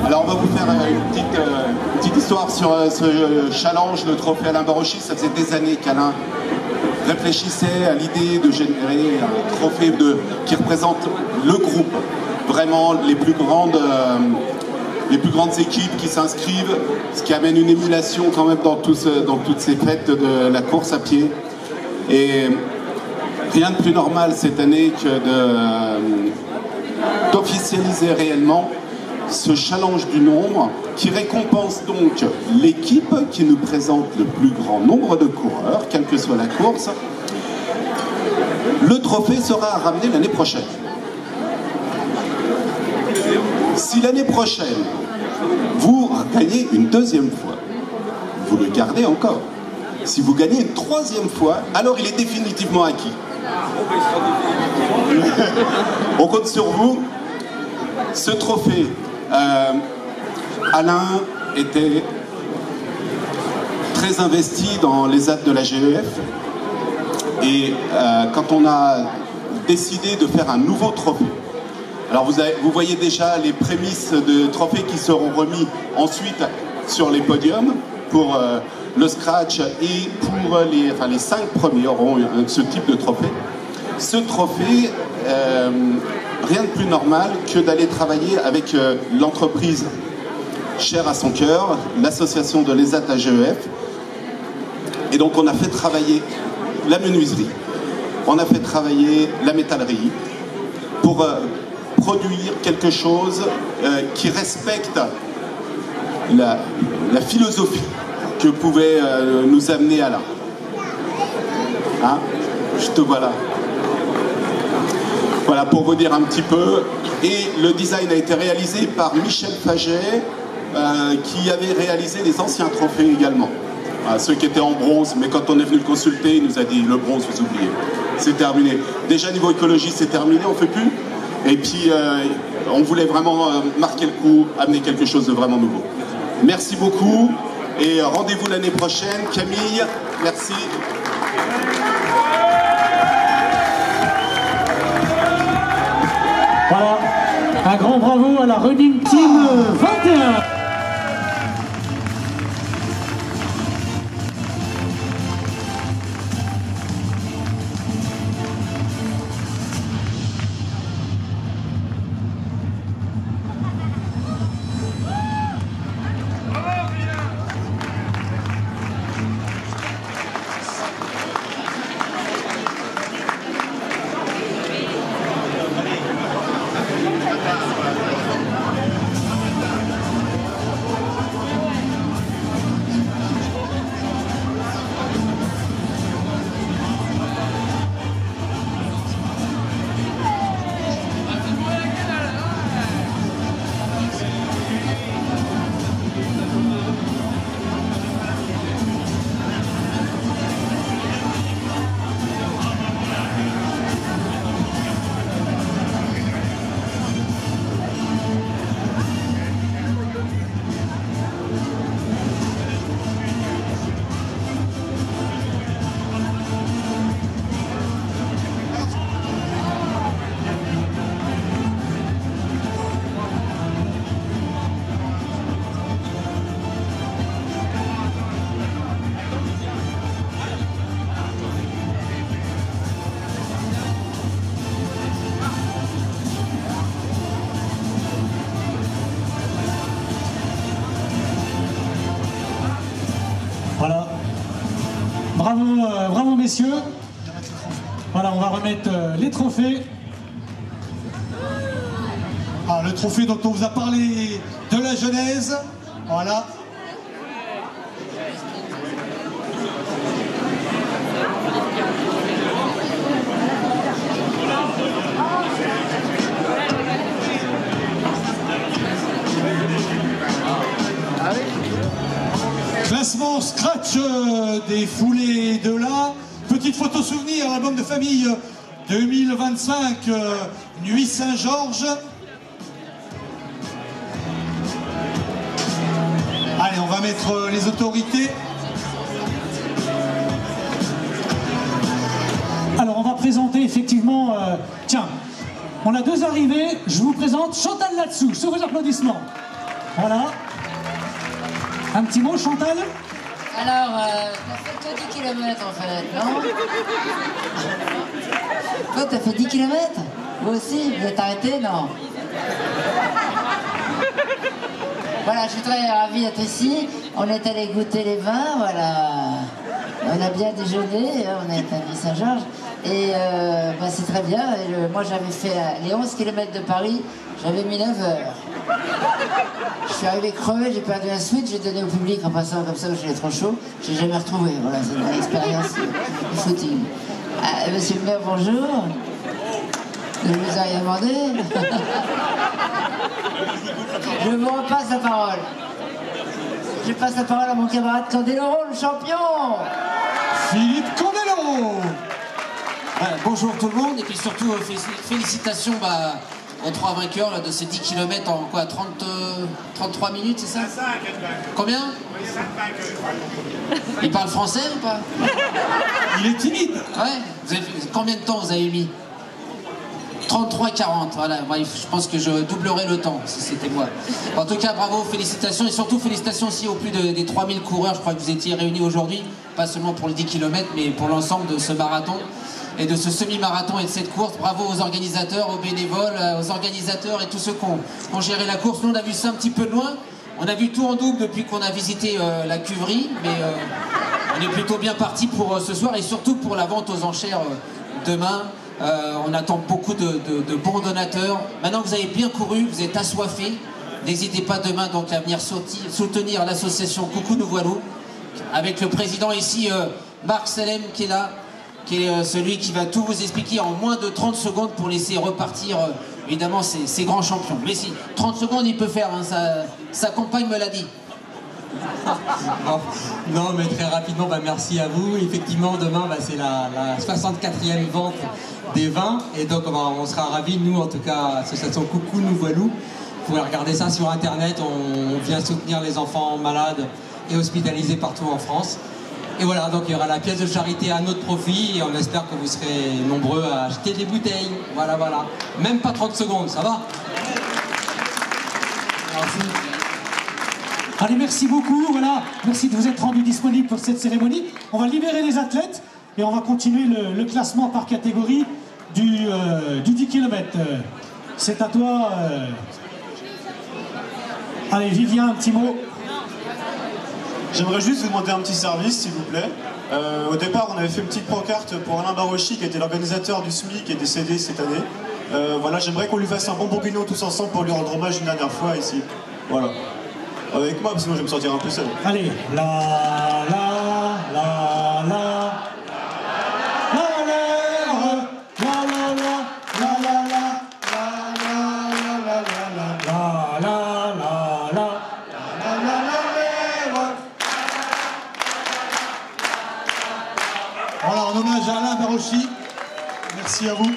Alors on va vous faire une petite histoire sur ce challenge, le trophée Alain Barocci. Ça faisait des années qu'Alain réfléchissait à l'idée de générer un trophée qui représente le groupe, vraiment les plus grandes équipes qui s'inscrivent, ce qui amène une émulation quand même dans toutes ces fêtes de la course à pied. Et rien de plus normal cette année que officialiser réellement ce challenge du nombre qui récompense donc l'équipe qui nous présente le plus grand nombre de coureurs, quelle que soit la course. Le trophée sera à ramener l'année prochaine. Si l'année prochaine, vous gagnez une deuxième fois, vous le gardez encore. Si vous gagnez une troisième fois, alors il est définitivement acquis. On compte sur vous. Ce trophée, Alain était très investi dans les actes de la GEF. Et quand on a décidé de faire un nouveau trophée, alors vous voyez déjà les prémices de trophées qui seront remis ensuite sur les podiums pour le scratch et pour les 5 premiers auront ce type de trophée. Ce trophée, rien de plus normal que d'aller travailler avec l'entreprise chère à son cœur, l'association de l'ESAT AGEF. Et donc on a fait travailler la menuiserie, on a fait travailler la métallerie pour produire quelque chose qui respecte la philosophie que pouvait nous amener Alain. Hein? Je te vois là. Voilà pour vous dire un petit peu. Et le design a été réalisé par Michel Faget, qui avait réalisé les anciens trophées également. Voilà, ceux qui étaient en bronze, mais quand on est venu le consulter, il nous a dit le bronze, vous oubliez. C'est terminé. Déjà niveau écologie, c'est terminé, on ne fait plus. Et puis on voulait vraiment marquer le coup, amener quelque chose de vraiment nouveau. Merci beaucoup et rendez-vous l'année prochaine. Camille, merci. Voilà, un grand bravo à la Running Team 21. Voilà. Bravo messieurs. Voilà, on va remettre les trophées. Ah, le trophée dont on vous a parlé de la Genèse. Voilà. Classement scratch des foulées de là. Petite photo souvenir, album de famille 2025, Nuit Saint-Georges. Allez, on va mettre les autorités. Alors, on va présenter effectivement... tiens, on a deux arrivées. Je vous présente Chantal là-dessous, sous vos applaudissements. Voilà. Un petit mot, Chantal? Alors, t'as fait toi 10 km en fait, non? Toi, t'as fait 10 km? Vous aussi? Vous êtes arrêté? Non. Voilà, je suis très ravi d'être ici. On est allé goûter les vins, voilà. On a bien déjeuné, on est à Nuit Saint-Georges. Et bah, c'est très bien. Et moi j'avais fait les 11 km de Paris, j'avais mis 9 heures. Je suis arrivé crevé, j'ai perdu un switch, j'ai donné au public en passant comme ça, j'étais trop chaud. J'ai jamais retrouvé. Voilà, c'est une expérience du footing. Monsieur le maire, bonjour. Je vous ai rien demandé. Je vous repasse la parole. Je passe la parole à mon camarade Candeloro, le champion. Philippe Candeloro. Bonjour tout le monde, et puis surtout félicitations aux 3 vainqueurs là, de ces 10 km en quoi, 33 minutes, c'est ça? Combien? Il parle français ou pas? Il est timide. Ouais. Combien de temps vous avez mis? 33-40, voilà, je pense que je doublerai le temps si c'était moi. En tout cas, bravo, félicitations, et surtout félicitations aussi aux plus des 3000 coureurs, je crois que vous étiez réunis aujourd'hui, pas seulement pour les 10 km, mais pour l'ensemble de ce marathon, et de ce semi-marathon et de cette course. Bravo aux organisateurs, aux bénévoles, aux organisateurs et tous ceux qui ont géré la course. Nous, on a vu ça un petit peu de loin, on a vu tout en double depuis qu'on a visité la cuverie, mais on est plutôt bien parti pour ce soir, et surtout pour la vente aux enchères demain. On attend beaucoup de bons donateurs. Maintenant que vous avez bien couru, vous êtes assoiffés, n'hésitez pas demain donc à venir soutenir l'association Coucou Nous Voilou, avec le président ici, Marc Salem, qui est là, qui est celui qui va tout vous expliquer en moins de 30 secondes pour laisser repartir évidemment ces grands champions. Mais si, 30 secondes il peut faire, hein, sa compagne me l'a dit. Non, mais très rapidement, merci à vous. Effectivement, demain, c'est la 64e vente des vins. Et donc, on sera ravis, nous, en tout cas, association Coucou Nous Voilou. Vous pouvez regarder ça sur Internet. On vient soutenir les enfants malades et hospitalisés partout en France. Et voilà, donc il y aura la pièce de charité à notre profit. Et on espère que vous serez nombreux à acheter des bouteilles. Voilà, voilà. Même pas 30 secondes, ça va? Merci. Allez, merci beaucoup, voilà, merci de vous être rendu disponible pour cette cérémonie. On va libérer les athlètes et on va continuer le classement par catégorie du 10 km. C'est à toi. Allez, Vivien, un petit mot. J'aimerais juste vous demander un petit service, s'il vous plaît. Au départ, on avait fait une petite pancarte pour Alain Barochy, qui était l'organisateur du SMI, qui est décédé cette année. Voilà, j'aimerais qu'on lui fasse un bon bourguignon tous ensemble pour lui rendre hommage une dernière fois ici. Voilà. Avec moi, parce que sinon je vais me sentir un peu seul. Allez, la la la la. Voilà, en hommage à Alain Barochy. Merci à vous.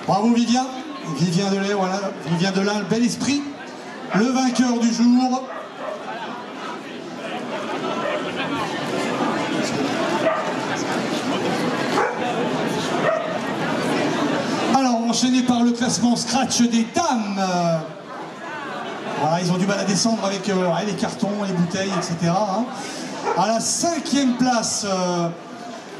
Bravo Vivien. Vivien Delay, voilà. Vivien Delay, le bel esprit. Le vainqueur du jour. Alors, enchaîné par le classement scratch des dames. Voilà, ils ont du mal à descendre avec les cartons, les bouteilles, etc. Hein. À la 5e place,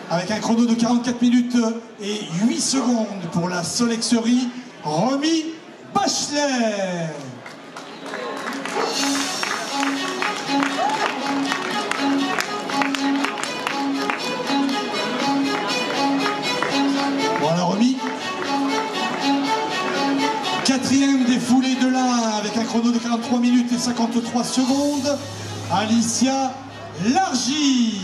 avec un chrono de 44 minutes et 8 secondes pour la Solexerie, Romy Bachelet. Voilà Romy. 4e des foulées de l'Ain avec un chrono de 43 minutes et 53 secondes. Alicia Largy.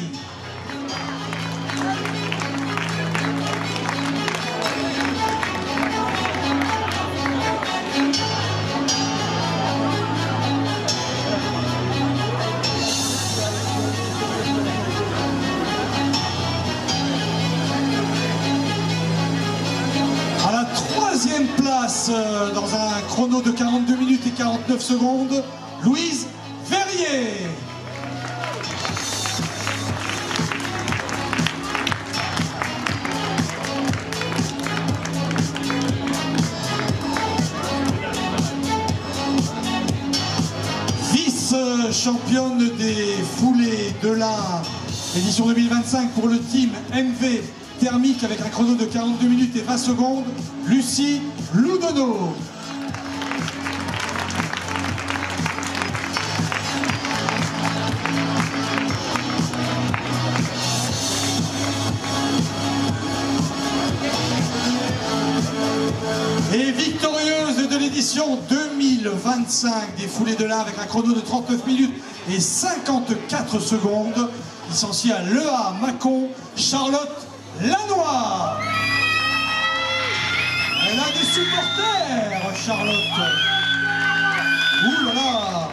À la 3e place, dans un chrono de 42 minutes et 49 secondes, Louise Verrier. Championne des foulées de l'Ain, édition 2025 pour le team MV Thermique avec un chrono de 42 minutes et 20 secondes, Lucie Loudonneau. victorieuse de l'édition 2025 des foulées de l'Ain avec un chrono de 39 minutes et 54 secondes, licenciée à l'EA Mâcon, Charlotte Lannoy. Elle a des supporters, Charlotte. Ouh là là.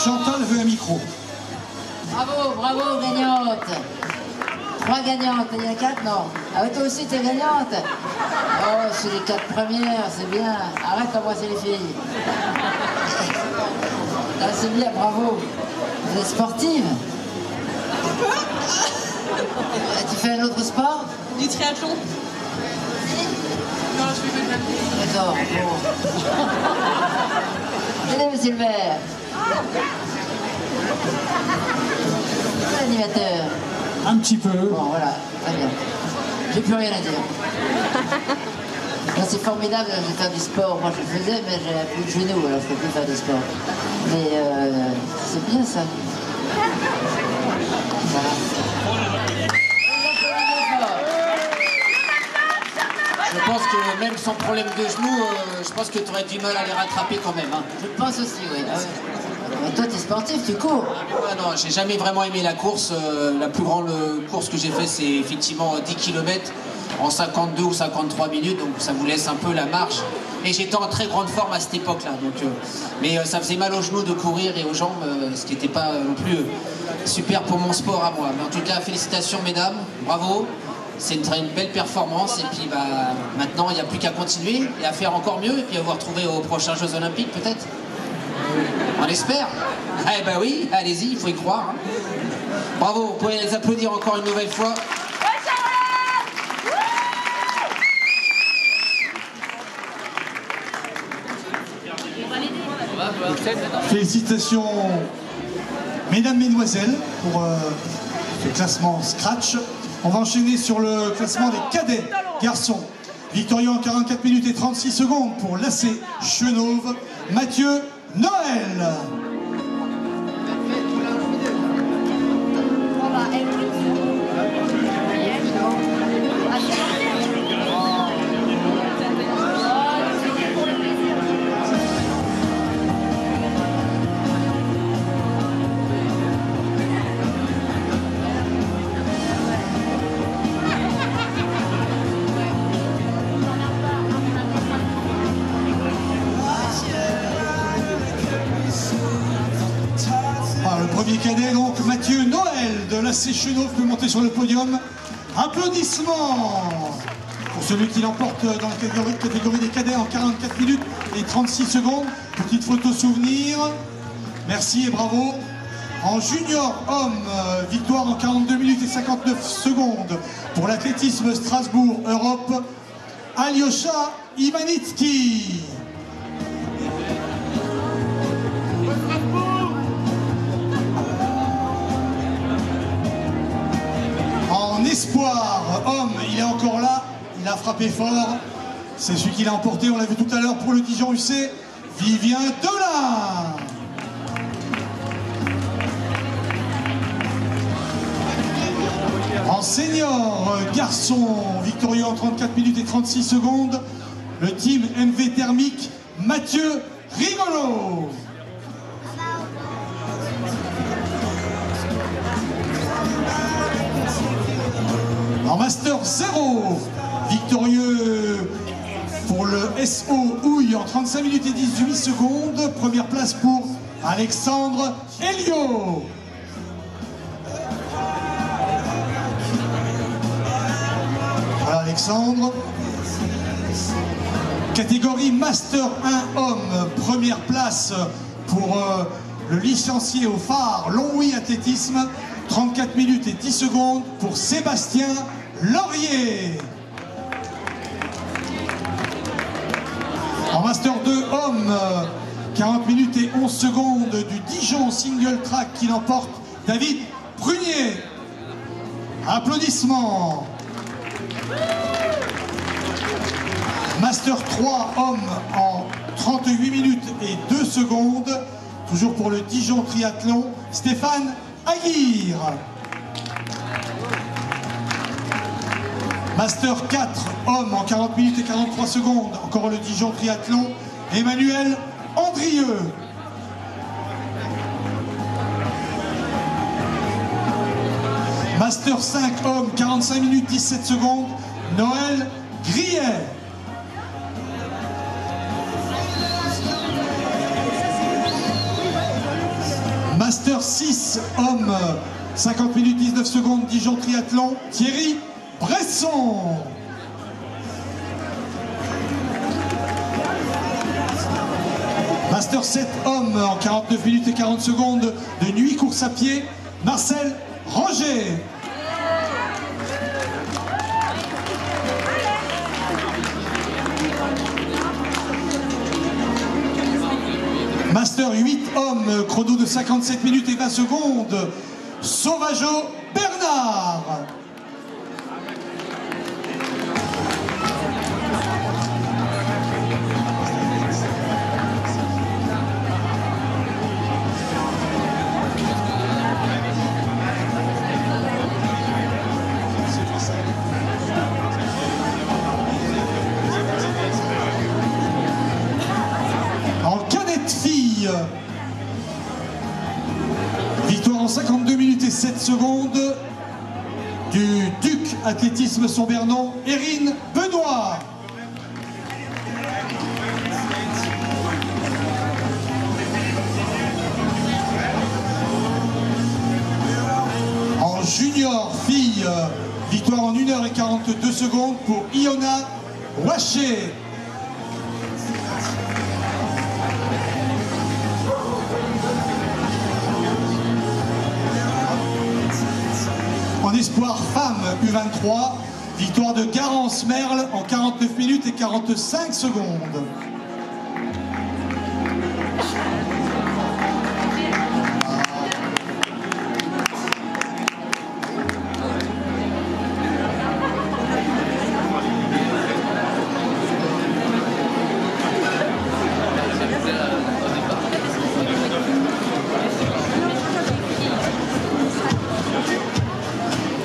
Chantal veut un micro. Bravo, bravo, gagnante. 3 gagnantes, il y en a 4, non? Ah oui, toi aussi, t'es gagnante? Oh, c'est les 4 premières, c'est bien. Arrête d'embrasser les filles. Ah, c'est bien, bravo. Vous êtes sportive? Tu fais un autre sport? Du triathlon. Non, je fais pas de la. D'accord, bon. Tenez, monsieur le maire. L'animateur. Un petit peu. Bon, voilà, très bien. J'ai plus rien à dire. C'est formidable de faire du sport. Moi, je faisais, mais j'ai plus de genoux, alors je ne peux plus faire du sport. Mais c'est bien ça. Voilà. Je pense que même sans problème de genoux, je pense que tu aurais du mal à les rattraper quand même. Hein. Je pense aussi, oui. Mais toi, t'es sportif, tu cours. Ah non, j'ai jamais vraiment aimé la course. La plus grande course que j'ai fait, c'est effectivement 10 km en 52 ou 53 minutes, donc ça vous laisse un peu la marche. Et j'étais en très grande forme à cette époque-là. Mais ça faisait mal aux genoux de courir et aux jambes, ce qui n'était pas non plus super pour mon sport à moi. Mais en tout cas, félicitations mesdames, bravo. C'est une belle performance et puis maintenant il n'y a plus qu'à continuer et à faire encore mieux et puis à vous retrouver aux prochains Jeux Olympiques peut-être. On espère. Eh ben oui, allez-y, il faut y croire. Hein. Bravo, vous pouvez les applaudir encore une nouvelle fois. Félicitations mesdames, mesdemoiselles pour ce classement Scratch. On va enchaîner sur le classement des cadets garçons. Victorieux en 44 minutes et 36 secondes pour l'AC Chenôve, Mathieu Noël. Premier cadet, donc Mathieu Noël de l'AC Chenôve peut monter sur le podium. Applaudissements pour celui qui l'emporte dans la catégorie des cadets en 44 minutes et 36 secondes. Petite photo souvenir. Merci et bravo. En junior homme, victoire en 42 minutes et 59 secondes pour l'athlétisme Strasbourg Europe, Alyosha Ivanitsky. En espoir homme, il est encore là, il a frappé fort. C'est celui qui l'a emporté, on l'a vu tout à l'heure pour le Dijon UC, Vivien Delin. En senior garçon, victorieux en 34 minutes et 36 secondes, le team MV Thermique, Mathieu Rigolo. En Master 0, victorieux pour le SO Houille en 35 minutes et 18 secondes. Première place pour Alexandre Elio. Alexandre. Catégorie Master 1 Homme, première place pour le licencié au phare Longwy Athlétisme, 34 minutes et 10 secondes pour Sébastien Laurier. En Master 2 Homme, 40 minutes et 11 secondes du Dijon Single Track qui l'emporte David Prunier. Applaudissements. Master 3 Homme en 38 minutes et 2 secondes, toujours pour le Dijon Triathlon, Stéphane Aguirre. Master 4 Homme en 40 minutes et 43 secondes, encore le Dijon Triathlon, Emmanuel Andrieux. Master 5 Homme, 45 minutes 17 secondes, Noël Grillet. Master 6 Homme, 50 minutes 19 secondes, Dijon Triathlon, Thierry Bresson. Master 7 Homme, en 49 minutes et 40 secondes, de nuit course à pied, Marcel Roger. Master 8 Homme, chrono de 57 minutes et 20 secondes, Sauvageau Bernard. Victoire en 52 minutes et 7 secondes du Duc Athlétisme Sombernon, Erin Benoît. En junior fille, victoire en 1h42 secondes pour Iona Waché. En espoir femme U23, victoire de Garance Merle en 49 minutes et 45 secondes.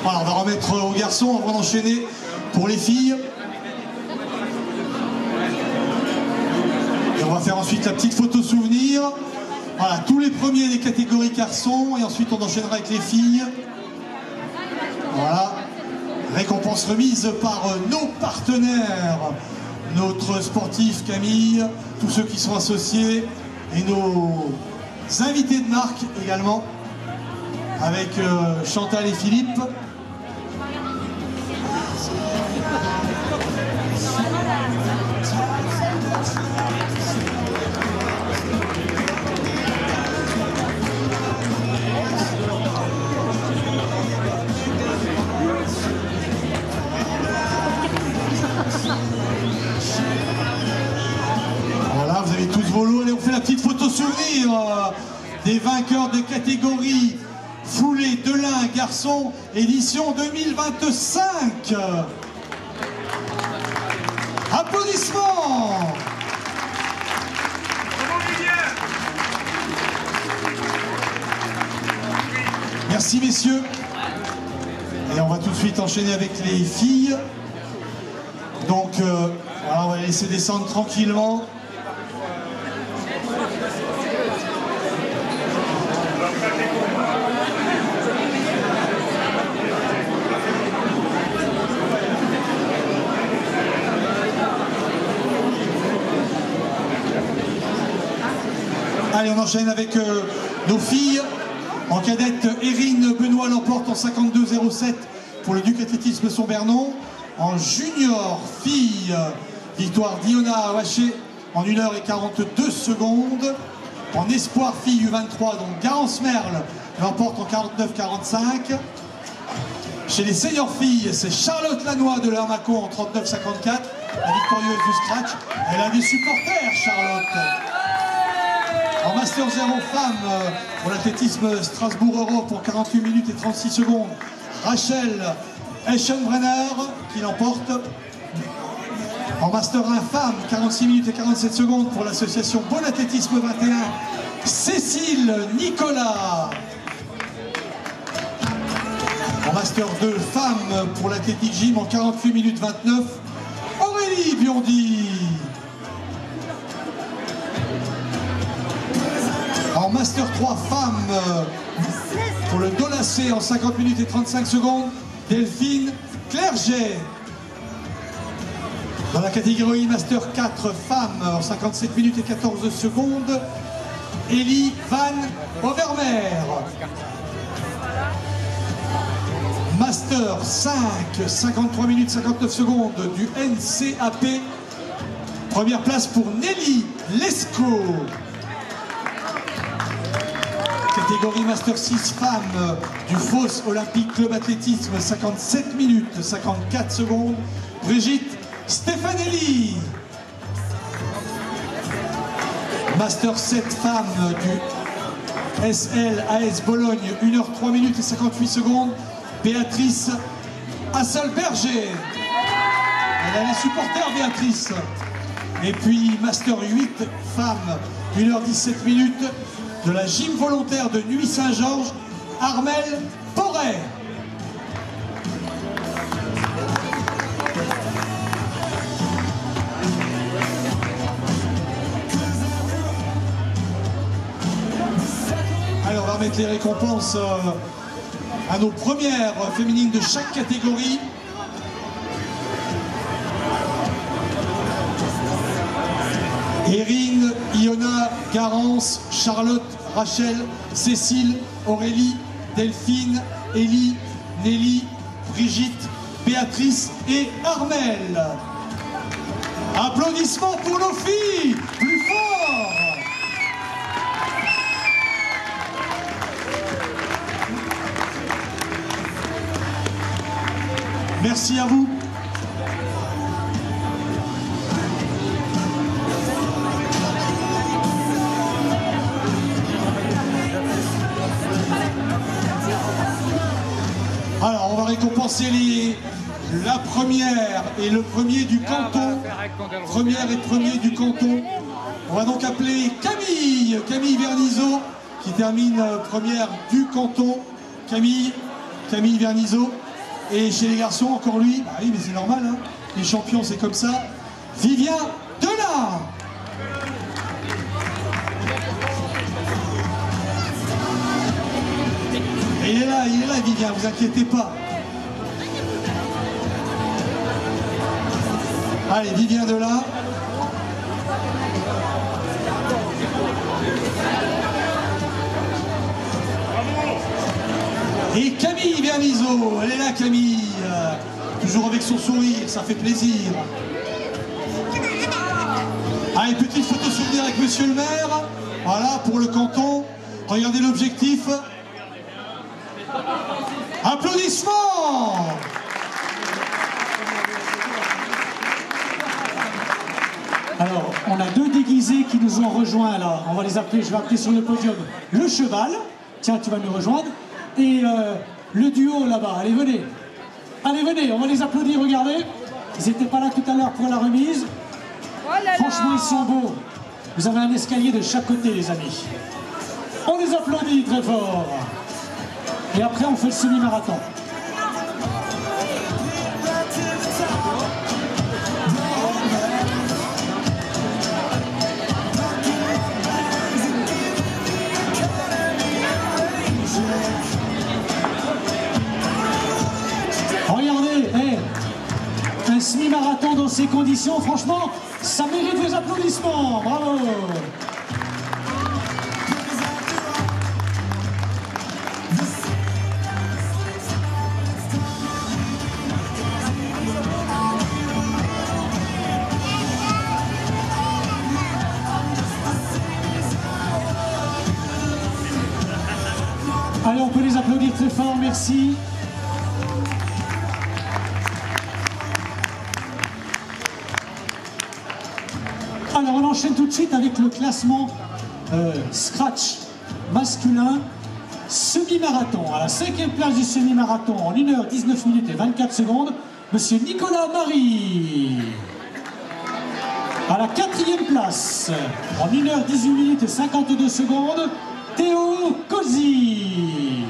Voilà, on va remettre aux garçons avant d'enchaîner pour les filles. Et on va faire ensuite la petite photo souvenir. Voilà, tous les premiers des catégories garçons et ensuite on enchaînera avec les filles. Voilà, récompense remise par nos partenaires, notre sportif Camille, tous ceux qui sont associés et nos invités de marque également, avec Chantal et Philippe. Voilà, vous avez tous vos lots. Allez, on fait la petite photo souvenir des vainqueurs de catégorie foulée de l'Ain garçon édition 2025. Applaudissements. Merci messieurs. Et on va tout de suite enchaîner avec les filles. Donc voilà, on va les laisser descendre tranquillement. Allez, on enchaîne avec nos filles. En cadette, Erin Benoît l'emporte en 52,07 pour le Duc Athlétisme Sombernon. En junior fille, victoire d'Iona Awaché en 1h42 secondes. En espoir fille U23, donc Garance Merle l'emporte en 49-45. Chez les seniors filles, c'est Charlotte Lannoy de l'Armaco en 39-54, la victorieuse du scratch. Elle a des supporters, Charlotte. En Master 0 femmes, pour l'athlétisme Strasbourg-Europe en 48 minutes et 36 secondes, Rachel Eschenbrenner qui l'emporte. En Master 1 femmes, 46 minutes et 47 secondes pour l'association Bon Athlétisme 21, Cécile Nicolas. En Master 2 femmes pour l'Athletic Gym en 48 minutes 29, Aurélie Biondi. En Master 3 femmes pour le dos lacé en 50 minutes et 35 secondes, Delphine Clerget. Dans la catégorie Master 4 femmes en 57 minutes et 14 secondes, Elie Van Overmeer. Master 5, 53 minutes 59 secondes du NCAP. Première place pour Nelly Lescaut. Catégorie Master 6 femmes du Fos Olympique Club Athlétisme, 57 minutes 54 secondes, Brigitte Stefanelli. Master 7 femmes du SLAS Bologne, 1h03 minutes et 58 secondes, Béatrice Hasselberger. Elle a les supporters, Béatrice. Et puis Master 8 femmes, 1h17 minutes, de la gym volontaire de Nuit-Saint-Georges, Armelle Porret. Alors on va remettre les récompenses à nos premières féminines de chaque catégorie. Erin, Iona, Garance, Charlotte, Rachel, Cécile, Aurélie, Delphine, Élie, Nelly, Brigitte, Béatrice et Armelle. Applaudissements pour nos filles, plus fort! Merci à vous. Alors, on va récompenser la première et le premier du canton. Première et premier du canton. On va donc appeler Camille Vernizeau, qui termine première du canton. Camille Vernizeau. Et chez les garçons, encore lui, bah oui, mais c'est normal, hein. Les champions, c'est comme ça. Vivien Delin. Et il est là, Vivien, vous inquiétez pas. Allez, Vivien Delin. Et Camille Vernizeau, elle est là Camille, toujours avec son sourire, ça fait plaisir. Allez, petite photo souvenir avec monsieur le maire, voilà pour le canton, regardez l'objectif. Applaudissements! Alors, on a deux déguisés qui nous ont rejoints là, on va les appeler, je vais appeler sur le podium le cheval, tiens tu vas nous rejoindre. Et le duo là-bas, allez venez, on va les applaudir, regardez, ils n'étaient pas là tout à l'heure pour la remise, franchement ils sont beaux, vous avez un escalier de chaque côté les amis, on les applaudit très fort, et après on fait le semi-marathon. Un semi-marathon dans ces conditions, franchement, ça mérite des applaudissements, bravo. très fort, merci. Alors on enchaîne tout de suite avec le classement scratch masculin semi-marathon. À la 5e place du semi-marathon en 1h19 minutes et 24 secondes, monsieur Nicolas Marie. À la 4e place, en 1h18 minutes et 52 secondes, Théo Cosi.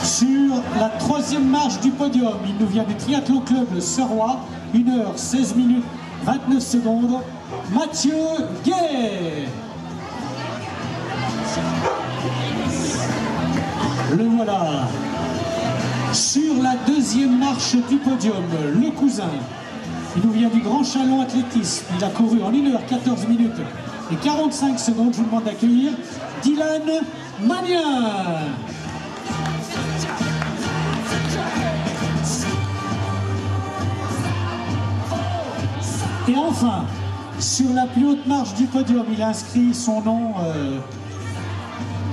Sur la 3e marche du podium, il nous vient du Triathlon Club Le Serois, 1h16 minutes 29 secondes, Mathieu Guay. Le voilà. Sur la 2e marche du podium, le cousin. Il nous vient du Grand Chalon Athlétisme. Il a couru en 1h14 minutes et 45 secondes. Je vous demande d'accueillir Dylan Magnin. Et enfin, sur la plus haute marche du podium, il a inscrit son nom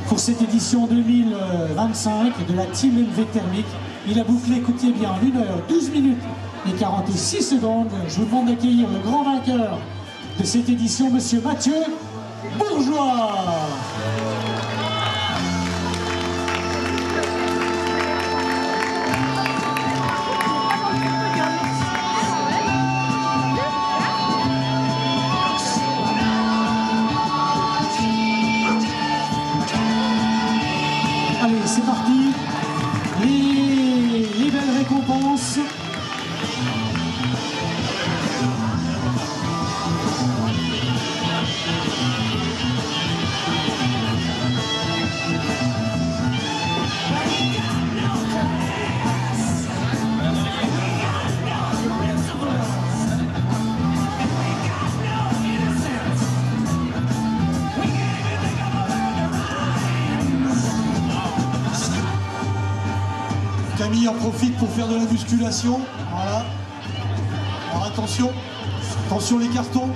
pour cette édition 2025 de la Team MV Thermique. Il a bouclé, écoutez bien, en 1h12 minutes et 46 secondes. Je vous demande d'accueillir le grand vainqueur de cette édition, monsieur Mathieu Bourgeois. Allez, c'est parti. Les belles récompenses. Camille en profite pour faire de la musculation. Voilà. Alors attention, attention les cartons.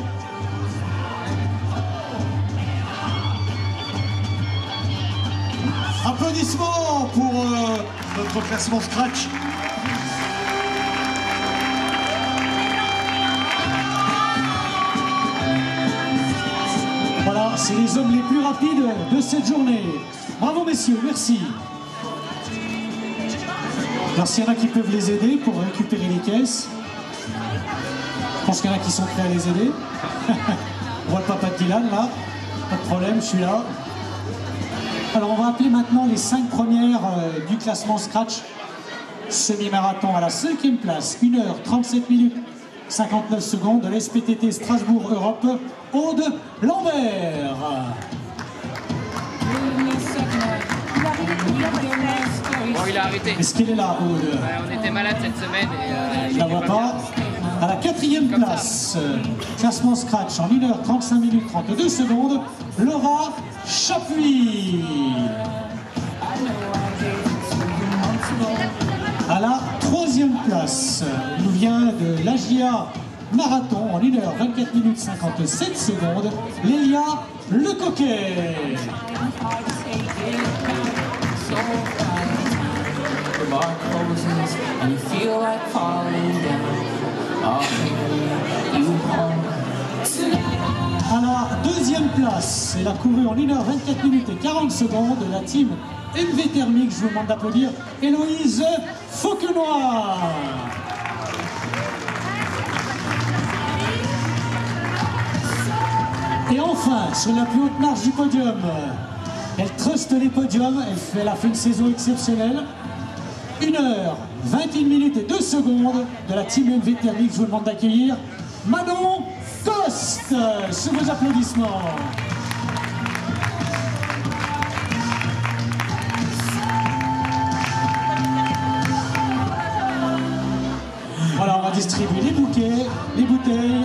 Applaudissements pour notre classement scratch. Voilà, c'est les hommes les plus rapides de cette journée. Bravo messieurs, merci. Alors s'il y en a qui peuvent les aider pour récupérer les caisses, je pense qu'il y en a qui sont prêts à les aider. On voit le papa de Dylan là, pas de problème, je suis là. Alors on va appeler maintenant les 5 premières du classement scratch semi-marathon. À la 5e place, 1h37 minutes 59 secondes de l'SPTT Strasbourg Europe, Aude Lambert. Bon, il a arrêté. Est-ce qu'elle est là, Aude? Ouais, on était malade cette semaine et je la vois pas. À la 4e place, classement scratch en 1h35 minutes 32 secondes, Laura Chapuis. À la 3e place, nous vient de l'AGIA Marathon en 1h24 minutes 57 secondes, Lélia Lecoquet. À la 2e place, elle a couru en 1h24 minutes et 40 secondes de la team MV Thermique. Je vous demande d'applaudir Héloïse Fauquenois. Et enfin, sur la plus haute marche du podium, elle truste les podiums, elle a fait une saison exceptionnelle. 1h21 minutes et 2 secondes de la team MV Thermique. Je vous demande d'accueillir Manon Coste sous vos applaudissements. Voilà, on va distribuer les bouquets, les bouteilles.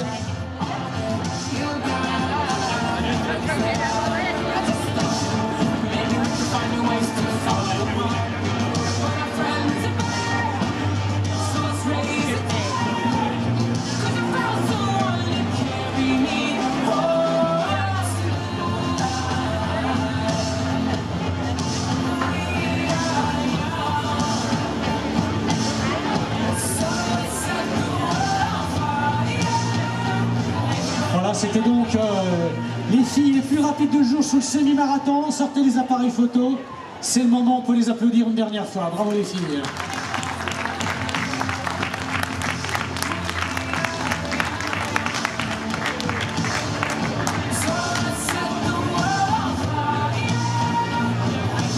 c'était donc les filles les plus rapides de jour sur le semi-marathon. Sortez les appareils photo. C'est le moment, on peut les applaudir une dernière fois. Bravo les filles.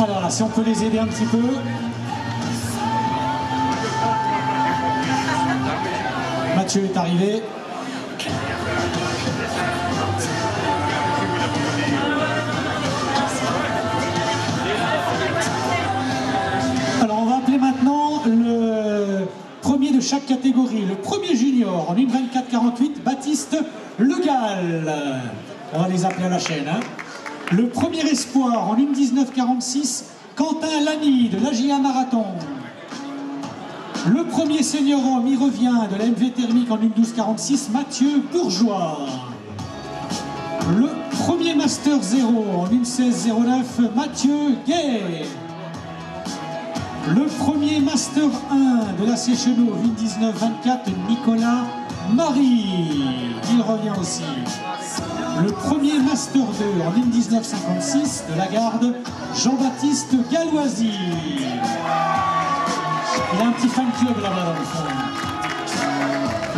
Alors là, si on peut les aider un petit peu. Mathieu est arrivé. Alors on va appeler maintenant le premier de chaque catégorie. Le premier junior en 1:24:48, Baptiste Le Gall. On va les appeler à la chaîne. Hein. Le premier espoir en 1:19:46, Quentin Lamy de l'AGA Marathon. Le premier senior homme y revient de la MV Thermique en 1:12:46, Mathieu Bourgeois. Le premier Master 0 en 1:16:09, Mathieu Gay. Le premier Master 1 de la Chenot 1:19:24, Nicolas Marie. Il revient aussi. Le premier Master 2 en 1:19:56 de la Garde, Jean-Baptiste Galloisy. Il a un petit fan club là-bas dans le fond.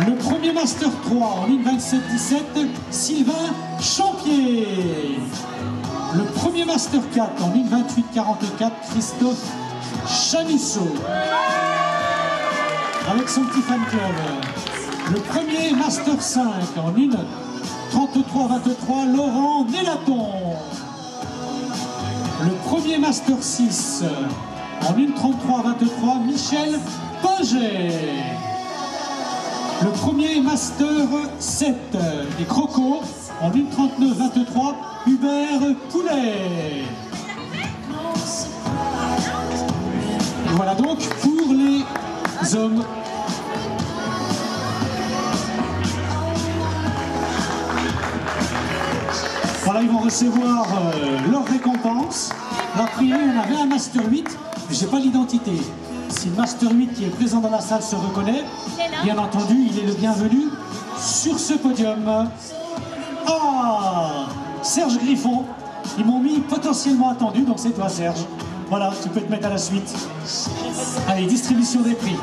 Le premier Master 3 en 1:27:17, Sylvain Champier. Le premier Master 4 en 1:28:44, Christophe Chamisseau. Avec son petit fan club. Le premier Master 5 en 1:33:23, Laurent Nélaton. Le premier Master 6 en 1:33:23, Michel Pinger. Le premier Master 7 des Crocos en 1:39:23, Hubert Poulet. Et voilà donc pour les hommes. Voilà, ils vont recevoir leur récompense. Alors, après, on avait un Master 8, mais je n'ai pas l'identité. Si le Master 8 qui est présent dans la salle se reconnaît, bien entendu, il est le bienvenu sur ce podium. Ah, Serge Griffon, ils m'ont mis potentiellement attendu, donc c'est toi Serge. Voilà, tu peux te mettre à la suite. Allez, distribution des prix.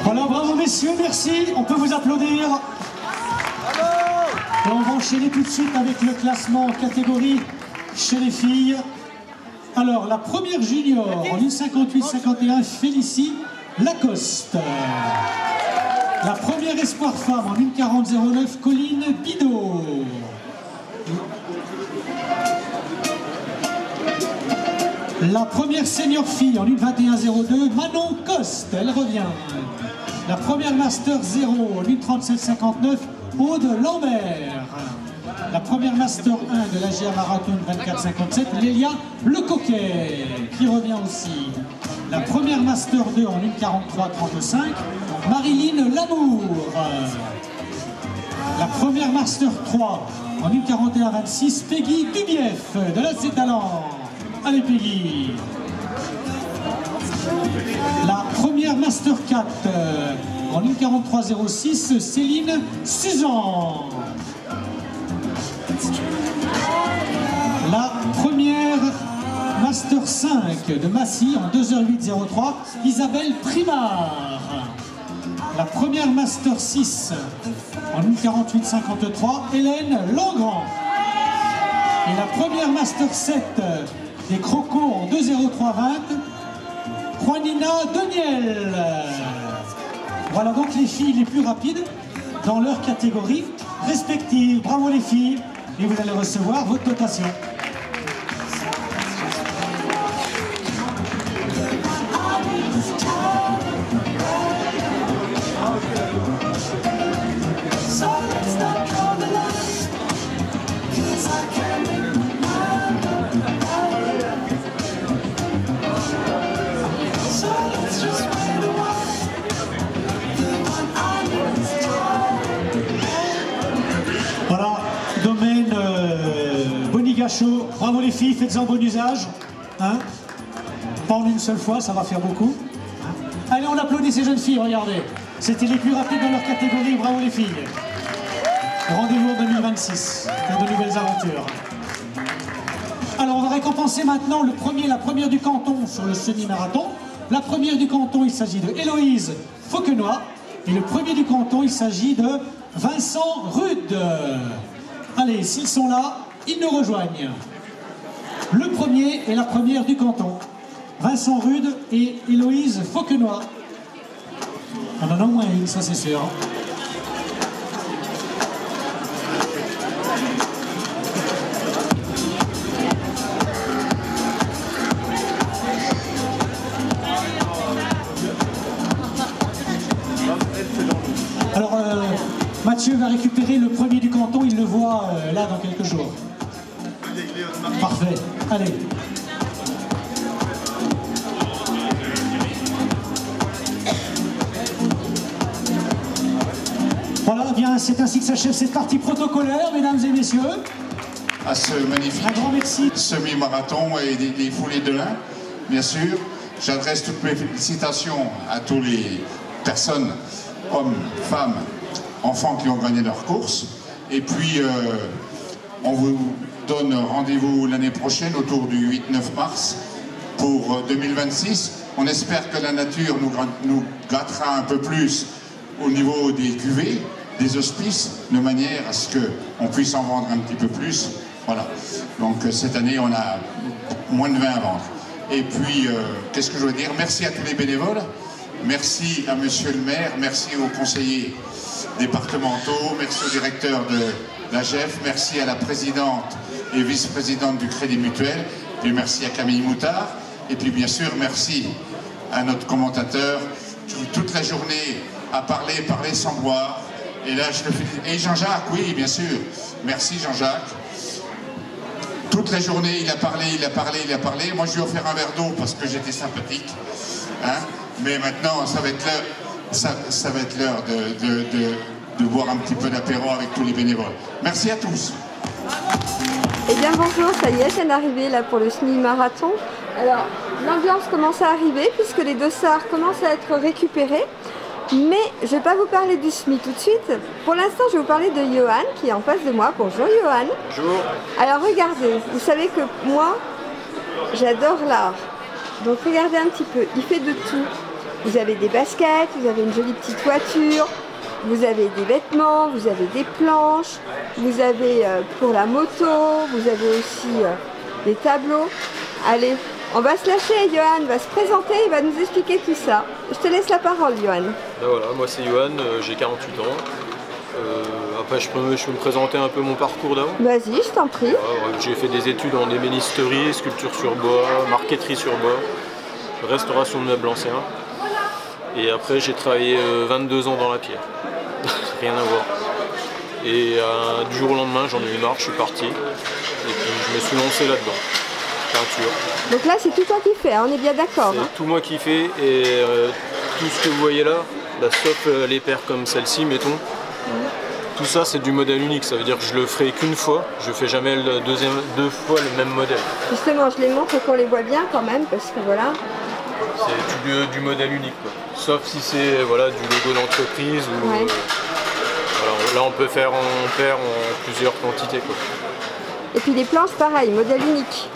Voilà, bravo messieurs, merci, on peut vous applaudir. Et on va enchaîner tout de suite avec le classement catégorie chez les filles. Alors, la première junior en 1:58:51, Félicie Lacoste. La première espoir femme en 1:40:09, Colline Bidot. La première senior fille en 1:21:02, Manon Coste, elle revient. La première Master 0 en 1:37:59, Aude Lambert. La première Master 1 de l'AGA Marathon 24:57, Lélia Lecoquet, qui revient aussi. La première Master 2 en 1:43:35, Marilyn Lamour. La première Master 3 en 1:41:26, Peggy Dubief de la C-Talent. Allez Peggy. La première Master 4 en 1:43:06, Céline Suzan. La première Master 5 de Massy en 2h08:03, Isabelle Primard. La première Master 6 en 1:48:53, Hélène Langrand. Et la première Master 7 des Crocos en 2:03:20, Juanina Deniel. Voilà donc les filles les plus rapides dans leur catégorie respective. Bravo les filles, et vous allez recevoir votre dotation. méga chaud. Bravo les filles, faites-en bon usage. Hein, pas en une seule fois, ça va faire beaucoup. Hein. Allez, on applaudit ces jeunes filles, regardez. C'était les plus rapides dans leur catégorie, bravo les filles. Rendez-vous en 2026 pour de nouvelles aventures. Alors on va récompenser maintenant la première du canton sur le semi-marathon. La première du canton, il s'agit de Héloïse Fauquenois. Et le premier du canton, il s'agit de Vincent Rude. Allez, s'ils sont là, ils nous rejoignent. Le premier et la première du canton. Vincent Rude et Héloïse Fauquenois. On en a au moins une, ça c'est sûr. Alors, Mathieu va récupérer le premier du canton, il le voit là dans quelques jours. Parfait, allez. Voilà, bien, c'est ainsi que s'achève cette partie protocolaire, mesdames et messieurs. À ce magnifique semi-marathon et des foulées de lin, bien sûr. J'adresse toutes mes félicitations à toutes les personnes, hommes, femmes, enfants qui ont gagné leur course. Et puis, on vous donne rendez-vous l'année prochaine, autour du 8-9 mars, pour 2026. On espère que la nature nous gâtera un peu plus au niveau des cuvées, des hospices, de manière à ce qu'on puisse en vendre un petit peu plus. Voilà. Donc cette année, on a moins de vin à vendre. Et puis, qu'est-ce que je veux dire? Merci à tous les bénévoles. Merci à monsieur le maire, merci aux conseillers départementaux, merci au directeur de la GEF, merci à la présidente et vice-présidente du Crédit Mutuel, puis merci à Camille Moutard, et puis bien sûr merci à notre commentateur, toute la journée à parler sans boire, et là je le félicite. Et Jean-Jacques, oui bien sûr, merci Jean-Jacques. Toute la journée il a parlé, moi je lui ai offert un verre d'eau parce que j'étais sympathique, hein. Mais maintenant, ça va être l'heure de boire un petit peu d'apéro avec tous les bénévoles. Merci à tous. Eh bien bonjour, ça y est, c'est arrivé là pour le semi-marathon. Alors, l'ambiance commence à arriver puisque les dossards commencent à être récupérés. Mais je ne vais pas vous parler du SMI tout de suite. Pour l'instant, je vais vous parler de Johan qui est en face de moi. Bonjour Johan. Bonjour. Alors regardez, vous savez que moi, j'adore l'art. Donc regardez un petit peu, il fait de tout. Vous avez des baskets, vous avez une jolie petite voiture, vous avez des vêtements, vous avez des planches, vous avez pour la moto, vous avez aussi des tableaux. Allez, on va se lâcher, Johan va se présenter, il va nous expliquer tout ça. Je te laisse la parole, Johan. Ben voilà, moi c'est Johan, j'ai 48 ans. Après, je peux me présenter un peu mon parcours d'avant. Vas-y, je t'en prie. J'ai fait des études en ébénisterie, sculpture sur bois, marqueterie sur bois, restauration de meubles anciens. Et après, j'ai travaillé 22 ans dans la pierre. Rien à voir. Et du jour au lendemain, j'en ai eu marre, je suis parti. Et puis, je me suis lancé là-dedans. Peinture. Donc là, c'est tout toi qui fais, on est bien d'accord. C'est tout moi qui fais. Et tout ce que vous voyez là, sauf les paires comme celle-ci, mettons. Tout ça c'est du modèle unique, ça veut dire que je le ferai qu'une fois, je fais jamais deux fois le même modèle. Justement, je les montre qu'on les voit bien quand même, parce que voilà. C'est du modèle unique, quoi. Sauf si c'est voilà, du logo d'entreprise ou voilà, là on peut faire en paire en plusieurs quantités, quoi. Et puis les planches pareil, modèle unique.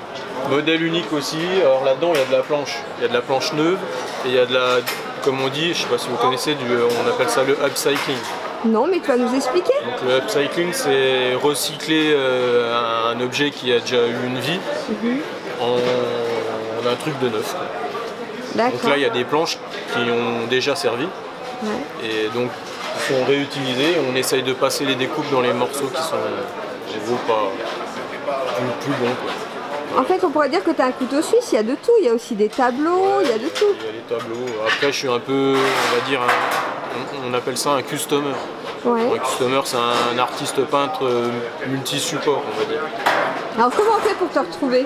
Modèle unique aussi, alors là-dedans il y a de la planche. Il y a de la planche neuve et il y a de la, comme on dit, je sais pas si vous connaissez, on appelle ça le upcycling. Non, mais tu vas nous expliquer. Donc le upcycling, c'est recycler un objet qui a déjà eu une vie en un truc de neuf. Donc là, il y a des planches qui ont déjà servi. Ouais. Et donc, ils sont réutilisés. On essaye de passer les découpes dans les morceaux qui sont pas plus bons, quoi. En fait, on pourrait dire que tu as un couteau suisse, il y a de tout. Il y a aussi des tableaux, il y a de tout. Il y a des tableaux. Après, je suis un peu, on va dire, on appelle ça un customer. Ouais. Un customer, c'est un artiste peintre multi-support, on va dire. Alors, comment on fait pour te retrouver?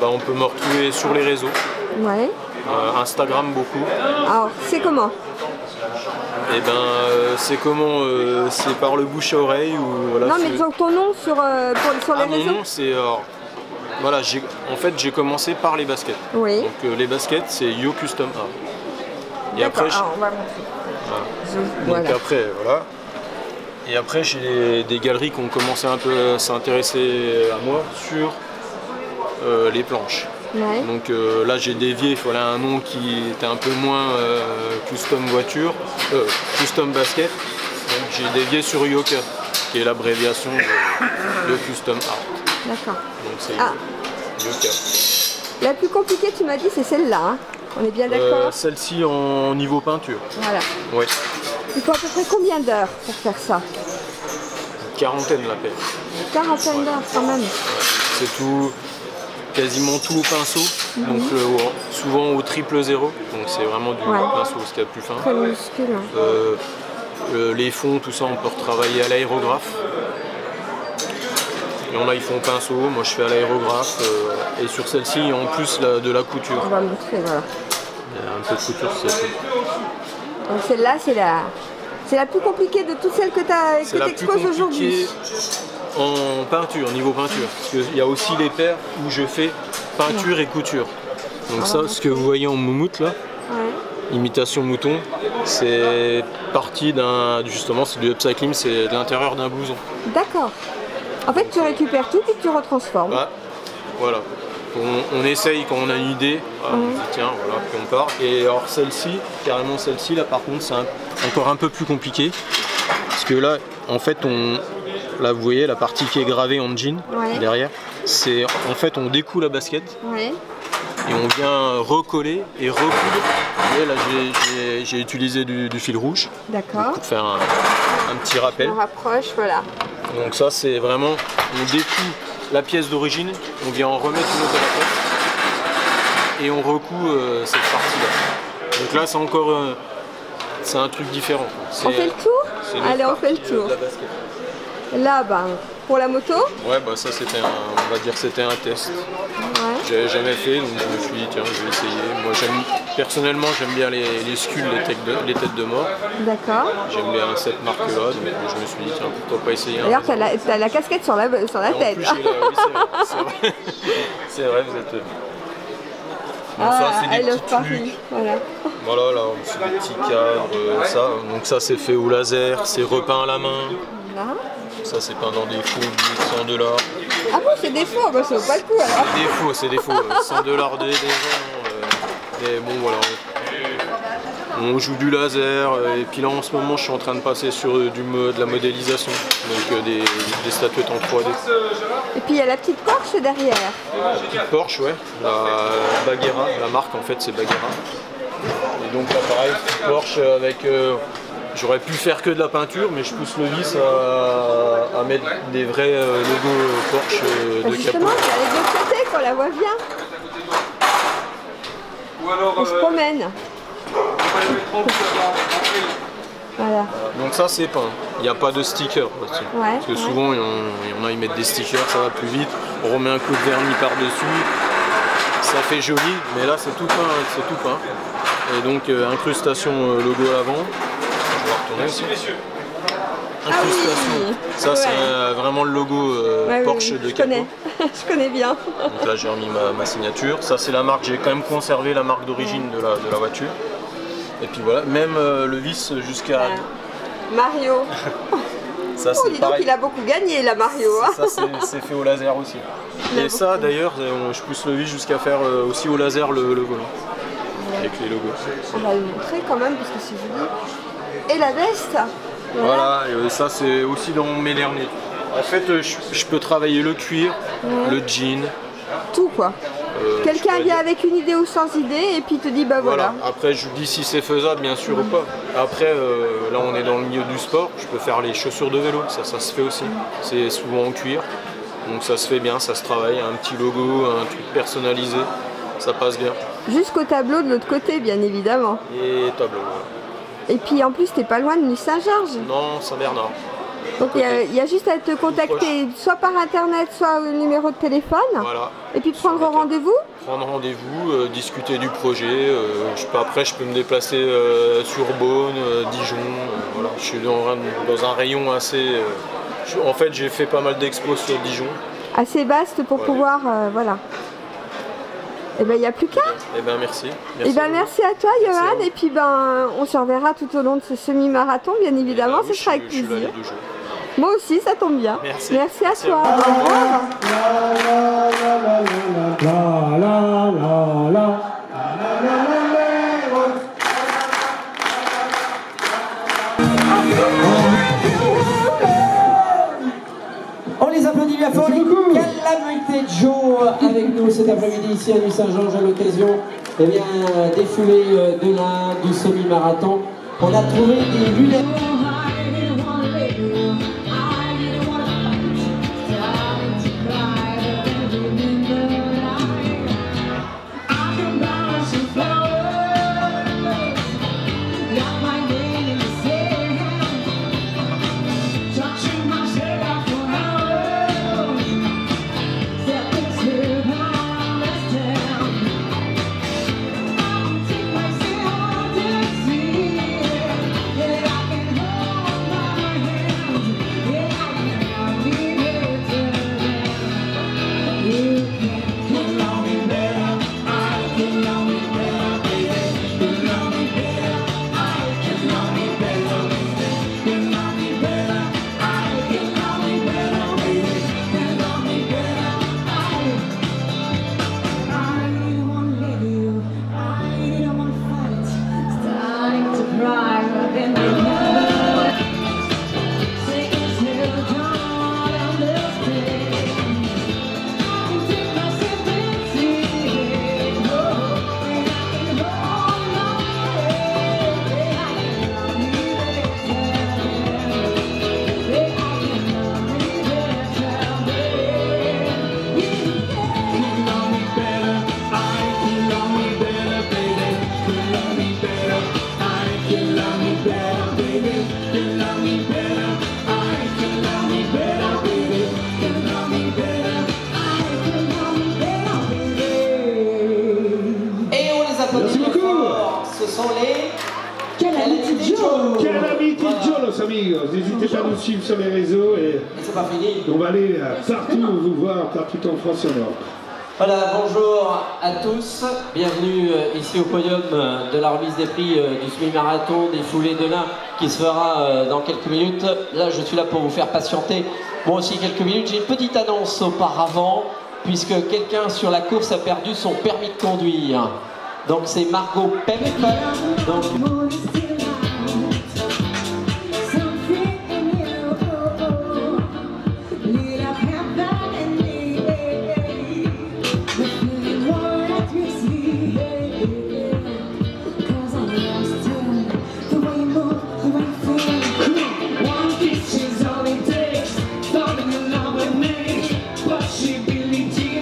On peut me retrouver sur les réseaux. Ouais. Instagram beaucoup. Alors, c'est comment? Et ben c'est comment c'est par le bouche à oreille ou voilà. Non mais donc ton nom sur les réseaux. Mon nom c'est voilà, en fait j'ai commencé par les baskets. Oui. Donc les baskets c'est Yo Custom Art. Et après on va montrer. Voilà. Donc après voilà. Et après j'ai des galeries qui ont commencé un peu à s'intéresser à moi sur les planches. Ouais. Donc là j'ai dévié, il fallait un nom qui était un peu moins custom voiture, custom basket. Donc j'ai dévié sur Yoka, qui est l'abréviation de Custom Art. D'accord. Donc c'est Yoka. La plus compliquée tu m'as dit c'est celle-là, hein. On est bien d'accord? Celle-ci en niveau peinture. Voilà. Oui. Il faut à peu près combien d'heures pour faire ça? Une quarantaine la paire. Une quarantaine d'heures quand même. Ouais. C'est tout, quasiment tout au pinceau, donc souvent au 000, donc c'est vraiment du pinceau, ce qu'il y a de plus fin. Très minuscule. Les fonds, tout ça, on peut retravailler à l'aérographe. Il y en a, ils font au pinceau, moi je fais à l'aérographe. Et sur celle-ci, en plus de la couture. On va montrer, voilà. Il y a un peu de couture sur celle-ci. Donc celle-là, c'est la plus compliquée de toutes celles que tu exposes aujourd'hui. En peinture, niveau peinture, parce qu'il y a aussi les paires où je fais peinture et couture. Donc ça, ce que vous voyez en moumoute là, imitation mouton, c'est parti justement, c'est du upcycling, c'est de l'intérieur d'un blouson. D'accord. En fait, tu récupères tout puis tu retransformes. Ouais. Voilà. On essaye quand on a une idée, on dit tiens, voilà, puis on part. Et alors celle-ci, carrément celle-ci, là par contre, c'est encore un peu plus compliqué. Parce que là, en fait, là vous voyez la partie qui est gravée en jean derrière, c'est en fait on découle la basket et on vient recoller et recoudre. Vous voyez là j'ai utilisé du fil rouge pour faire un petit rappel. On rapproche, voilà. Donc ça c'est vraiment, on découle la pièce d'origine, on vient en remettre une autre à la place et on recoue cette partie là. Donc là c'est encore c'est un truc différent. On fait le tour? Allez, on fait le tour. Là, pour la moto? Ouais, bah ça c'était on va dire c'était un test. J'avais jamais fait, donc je me suis dit tiens, je vais essayer. Moi personnellement j'aime bien les skulls, les têtes de mort. D'accord. J'aime bien cette marque là, donc je me suis dit tiens, pourquoi pas essayer. D'ailleurs t'as la casquette sur la tête. Oui, c'est vrai, vous êtes... Donc ça c'est des petits trucs. Voilà, là c'est des petits cadres, ça. Donc ça c'est fait au laser, c'est repeint à la main. Là. Ça c'est peint dans des faux $100. Ah bon, c'est des faux, bah, ça vaut pas le coup alors. C'est des faux, $100 des gens. Mais bon voilà, on joue du laser et puis là en ce moment je suis en train de passer sur de la modélisation, donc des statuettes en 3D. Et puis il y a la petite Porsche derrière. La petite Porsche, ouais, la Bagheera, la marque en fait c'est Bagheera. Et donc là pareil, petite Porsche avec... J'aurais pu faire que de la peinture, mais je pousse le vis à mettre des vrais logos Porsche de capot. Justement, c'est avec l'autre côté qu'on la voit bien. On se promène. Voilà. Donc ça c'est peint, il n'y a pas de sticker aussi. Parce que souvent il y en a, ils mettent des stickers, ça va plus vite. On remet un coup de vernis par-dessus, ça fait joli, mais là c'est tout peint, Et donc incrustation logo à l'avant. Aussi. Incrustation, ça c'est vraiment le logo Porsche de capot. Je connais bien. Donc là j'ai remis ma signature, ça c'est la marque, j'ai quand même conservé la marque d'origine de la voiture. Et puis voilà, même le vis jusqu'à... Mario. Ça, dis donc il a beaucoup gagné la Mario. Ça c'est fait au laser aussi. Et ça d'ailleurs, je pousse le vis jusqu'à faire aussi au laser le volant. Avec les logos. On va le montrer quand même parce que c'est joli. Et la veste. Voilà, et ça c'est aussi dans mes derniers. En fait, je peux travailler le cuir, le jean. Tout quoi. Quelqu'un vient avec une idée ou sans idée et puis il te dit bah voilà. Après je vous dis si c'est faisable bien sûr ou pas. Après là on est dans le milieu du sport, je peux faire les chaussures de vélo, ça se fait aussi. C'est souvent en cuir, donc ça se fait bien, ça se travaille, un petit logo, un truc personnalisé, ça passe bien. Jusqu'au tableau de l'autre côté bien évidemment. Et tableau. Et puis en plus t'es pas loin de Nuit Saint-Georges. Non, Saint-Bernard. Donc il y a juste à te contacter soit par internet, soit au numéro de téléphone. Voilà. Et puis prendre rendez-vous. Prendre rendez-vous, discuter du projet. Après, je peux me déplacer sur Beaune, Dijon. Voilà. Je suis dans un rayon assez. En fait, j'ai fait pas mal d'expos sur Dijon. Assez vaste pour pouvoir, voilà. Et ben il n'y a plus qu'à. Et ben merci. Et ben merci à toi Johan. Et puis ben on se reverra tout au long de ce semi-marathon, bien évidemment, ce sera avec plaisir. Moi aussi, ça tombe bien. Merci. Merci à toi. On les applaudit bien fort. Calamité Joe avec nous cet après-midi ici à Nuit Saint-Georges à l'occasion défouler de du semi-marathon. On a trouvé des lunettes. N'hésitez pas à nous suivre sur les réseaux et on va aller partout vous voir, partout en France et en Europe. Voilà, bonjour à tous, bienvenue ici au podium de la remise des prix du semi-marathon des foulées de l'Ain qui se fera dans quelques minutes. Là, je suis là pour vous faire patienter moi aussi quelques minutes. J'ai une petite annonce auparavant, puisque quelqu'un sur la course a perdu son permis de conduire. Donc c'est Margot Pemp. Possibility.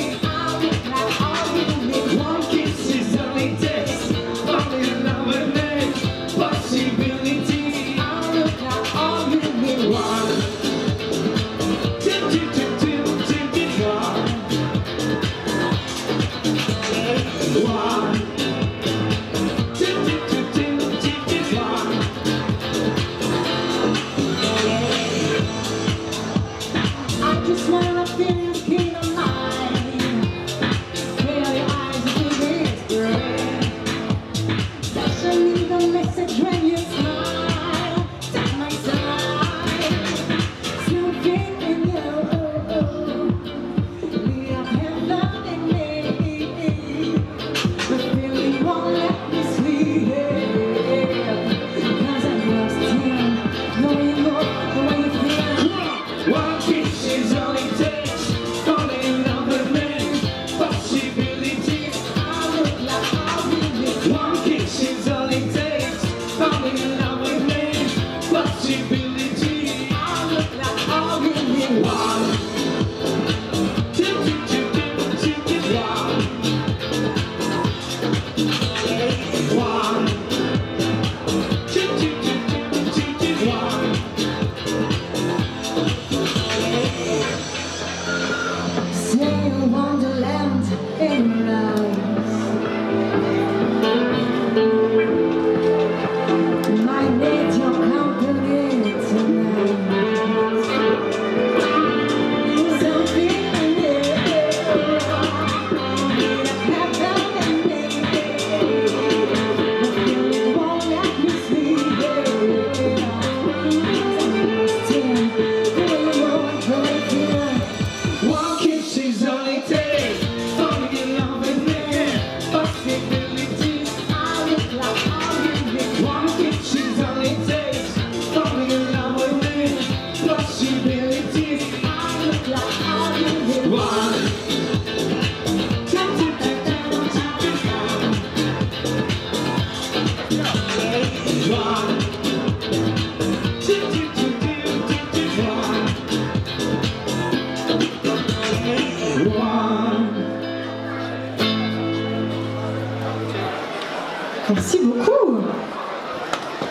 Merci beaucoup.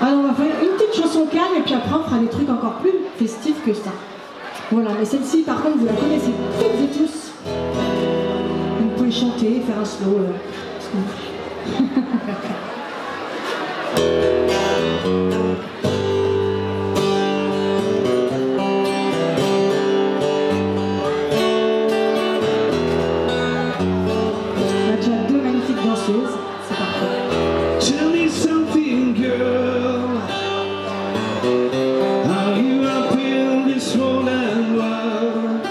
Alors on va faire une petite chanson calme et puis après on fera des trucs encore plus festifs que ça. Voilà, mais celle-ci par contre vous la connaissez toutes et tous. Vous pouvez chanter, faire un slow. Ce que vous On a déjà deux magnifiques danseuses, c'est parfait. Tell me something, girl. Are you up in this rolling world?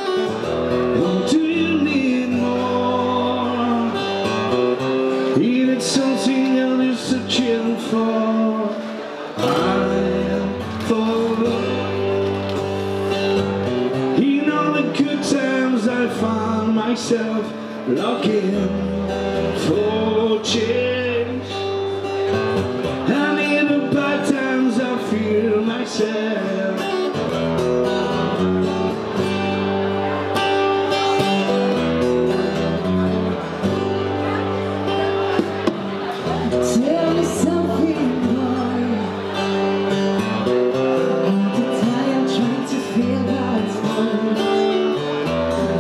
Or do you need more? Is it something else you're searching for? I'm for in all the good times I found myself looking for change. And in the bad times I feel myself. Tell me something, boy. All the time I'm trying to feel how it's going.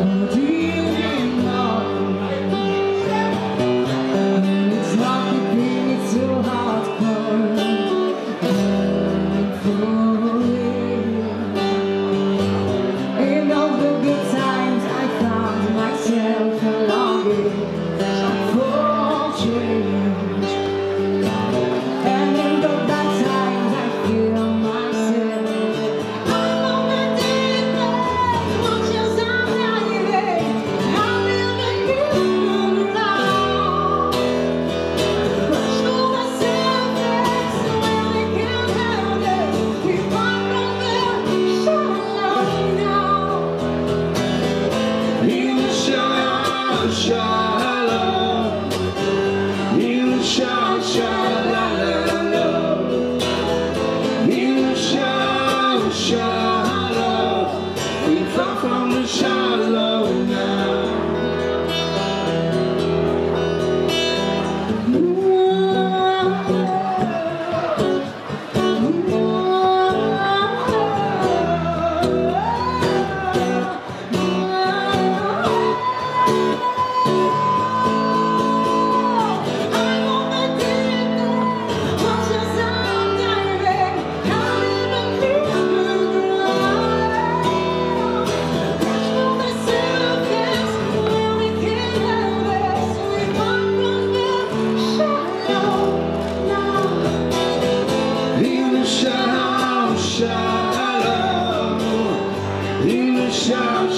What do you need more? It's not the being, it's so hardcore. In all the good times I found myself longing for change. And in the bad times I feel myself. I'm on the deep end, watch as I'm diving. I'm living good now. Push through the surface where we can handle it. We find from the shallow now. In the shallow, in the shallow, in the shallow, we fall from the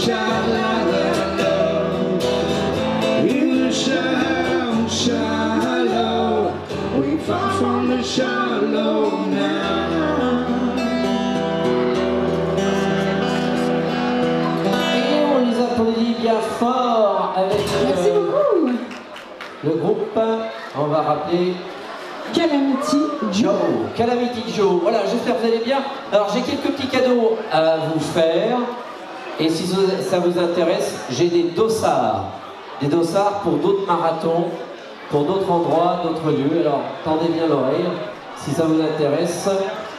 shallow now. In the shallow, in the shallow, we fall from the shallow now. Et on les applaudit bien fort avec le groupe, on va rappeler Calamity Joe. Calamity Joe. Voilà, j'espère que vous allez bien. Alors j'ai quelques petits cadeaux à vous faire. Et si ça vous intéresse, j'ai des dossards. Des dossards pour d'autres marathons, pour d'autres endroits, d'autres lieux. Alors tendez bien l'oreille. Si ça vous intéresse,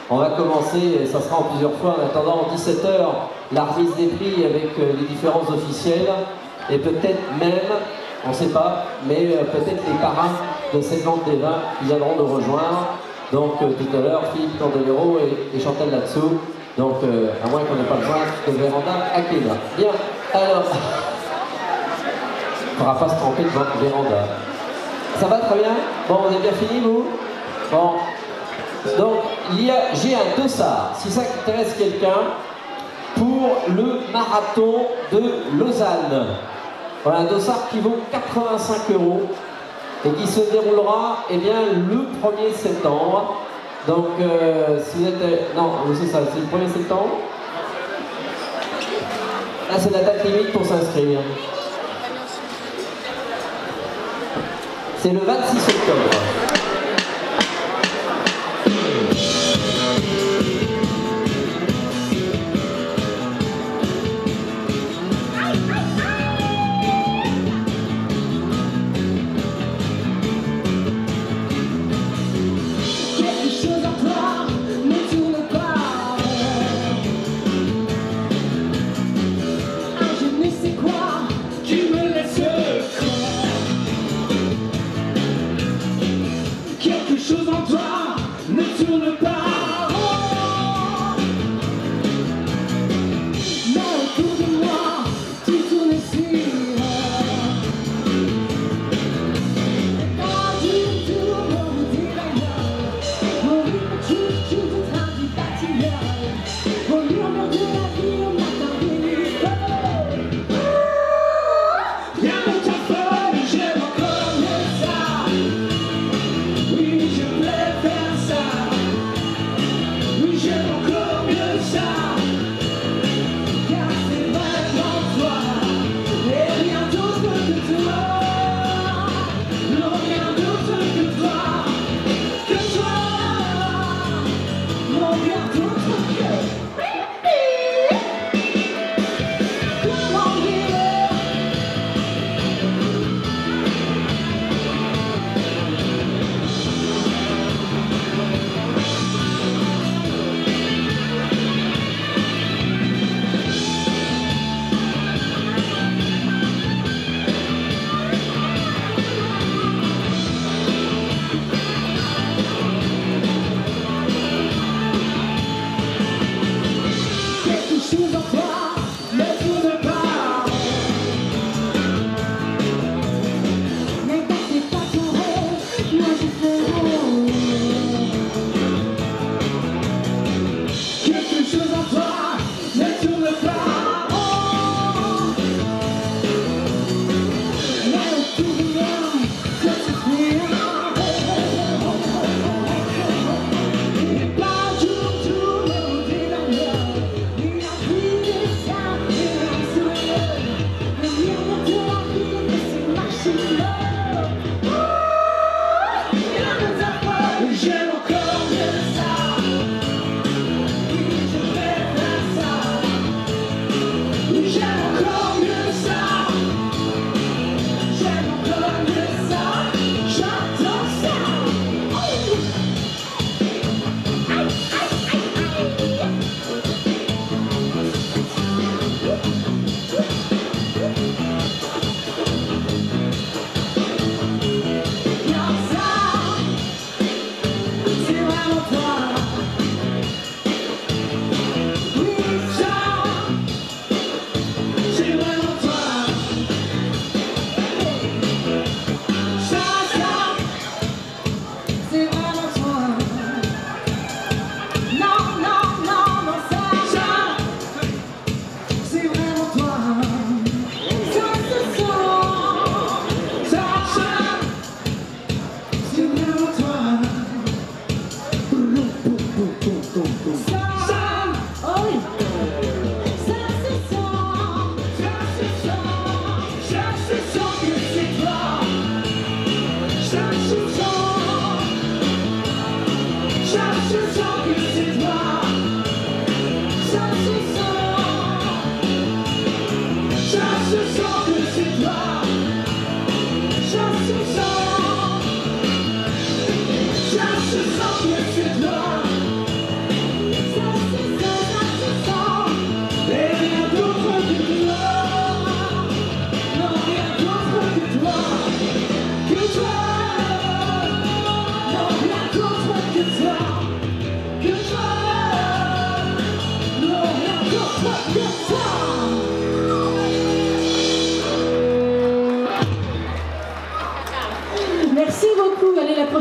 on va commencer, et ça sera en plusieurs fois. En attendant, 17h, la remise des prix avec les différents officiels. Et peut-être même, on ne sait pas, mais peut-être les parrains de cette vente des vins qui viendront nous rejoindre. Donc tout à l'heure, Philippe Candelero et Chantal là-dessous. Donc à moins qu'on n'ait pas besoin de véranda à Clément. Bien, alors, on ne pourra pas se tromper devant le véranda. Ça va très bien? Bon, on est bien fini, vous? Bon. Donc, j'ai un dossard, si ça intéresse quelqu'un, pour le marathon de Lausanne. Voilà, un dossard qui vaut 85 € et qui se déroulera le 1er septembre. Donc, si vous êtes... Non, c'est ça, c'est le 1er septembre. Là, c'est la date limite pour s'inscrire. C'est le 26 octobre.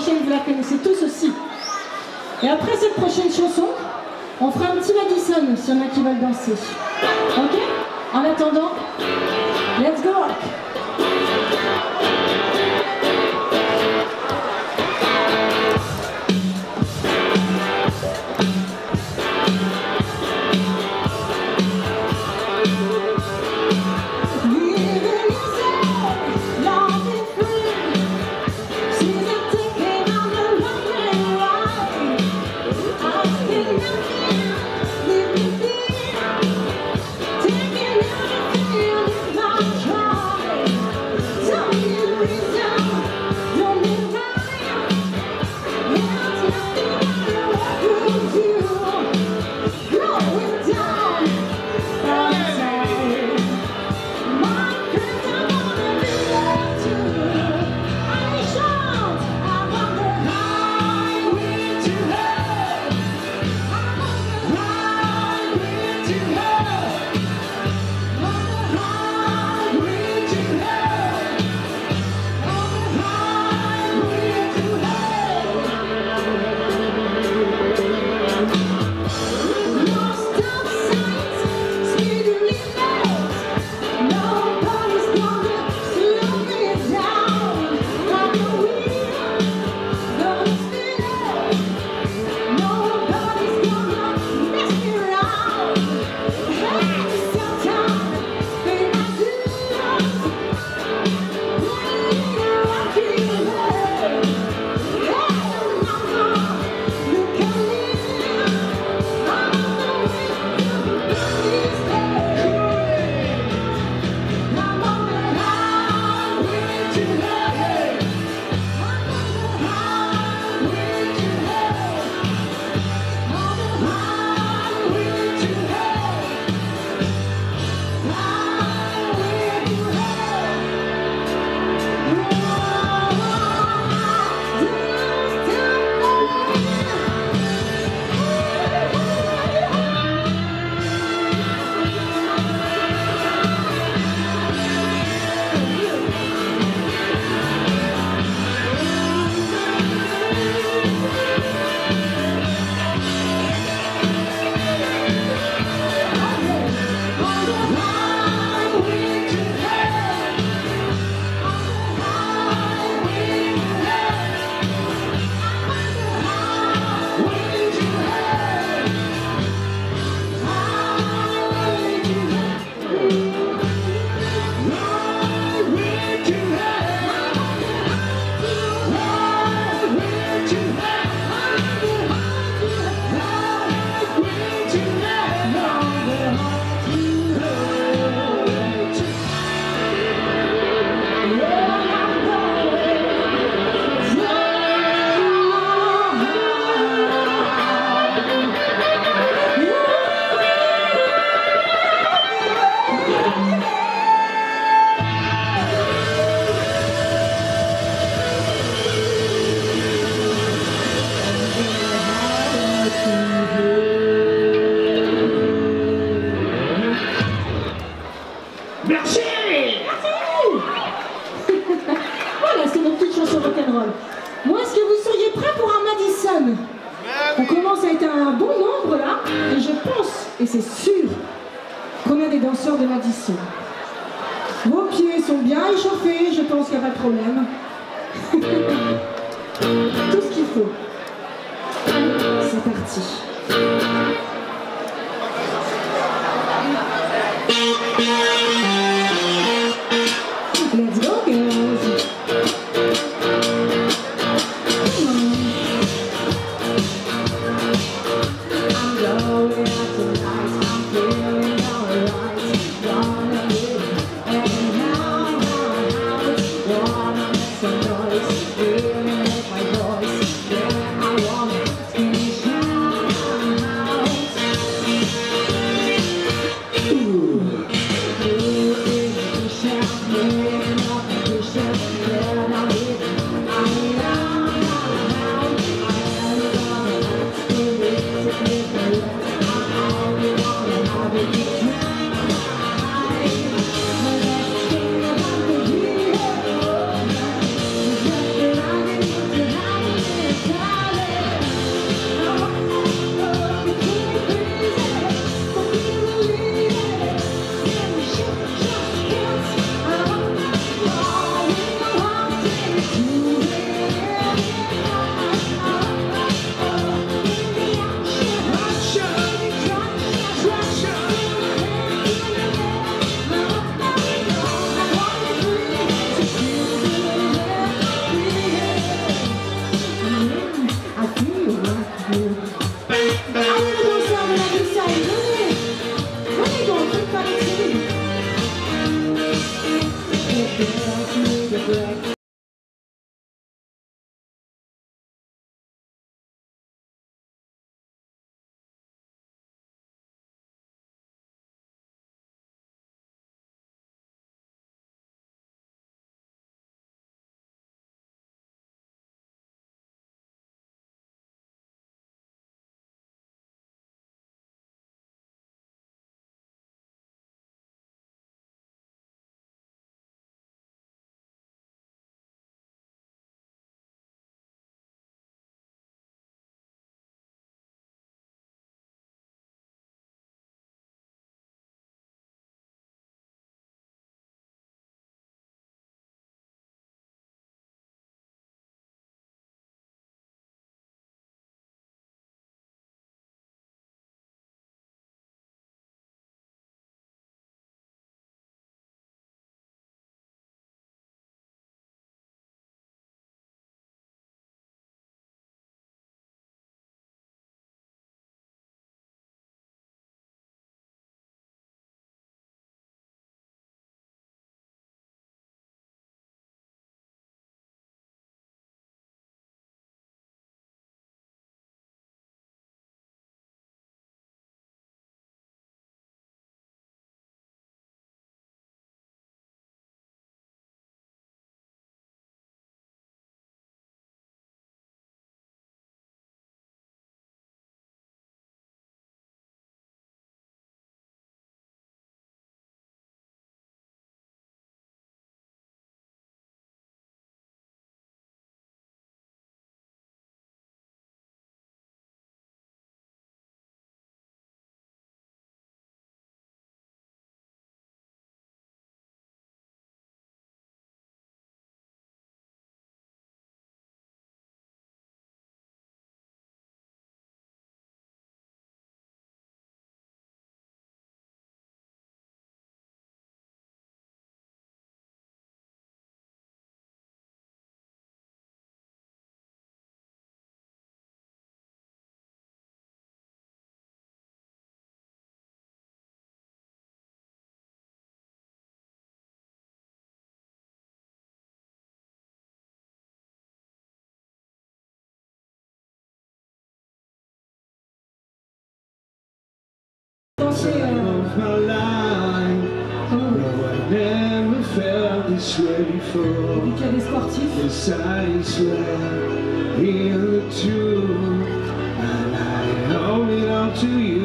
prochaine, vous la connaissez tous aussi. Et après cette prochaine chanson, on fera un petit Madison, s'il y en a qui veulent danser. Ok? En attendant, let's go! Moi, est-ce que vous seriez prêts pour un Madison? On commence à être un bon nombre là, et je pense, et c'est sûr, qu'on a des danseurs de Madison. Vos pieds sont bien échauffés, je pense qu'il n'y a pas de problème. Tout ce qu'il faut. Allez, c'est parti. Let's go, girls. c'est... Et puis qu'il y a des sportifs. And I hold it all to you.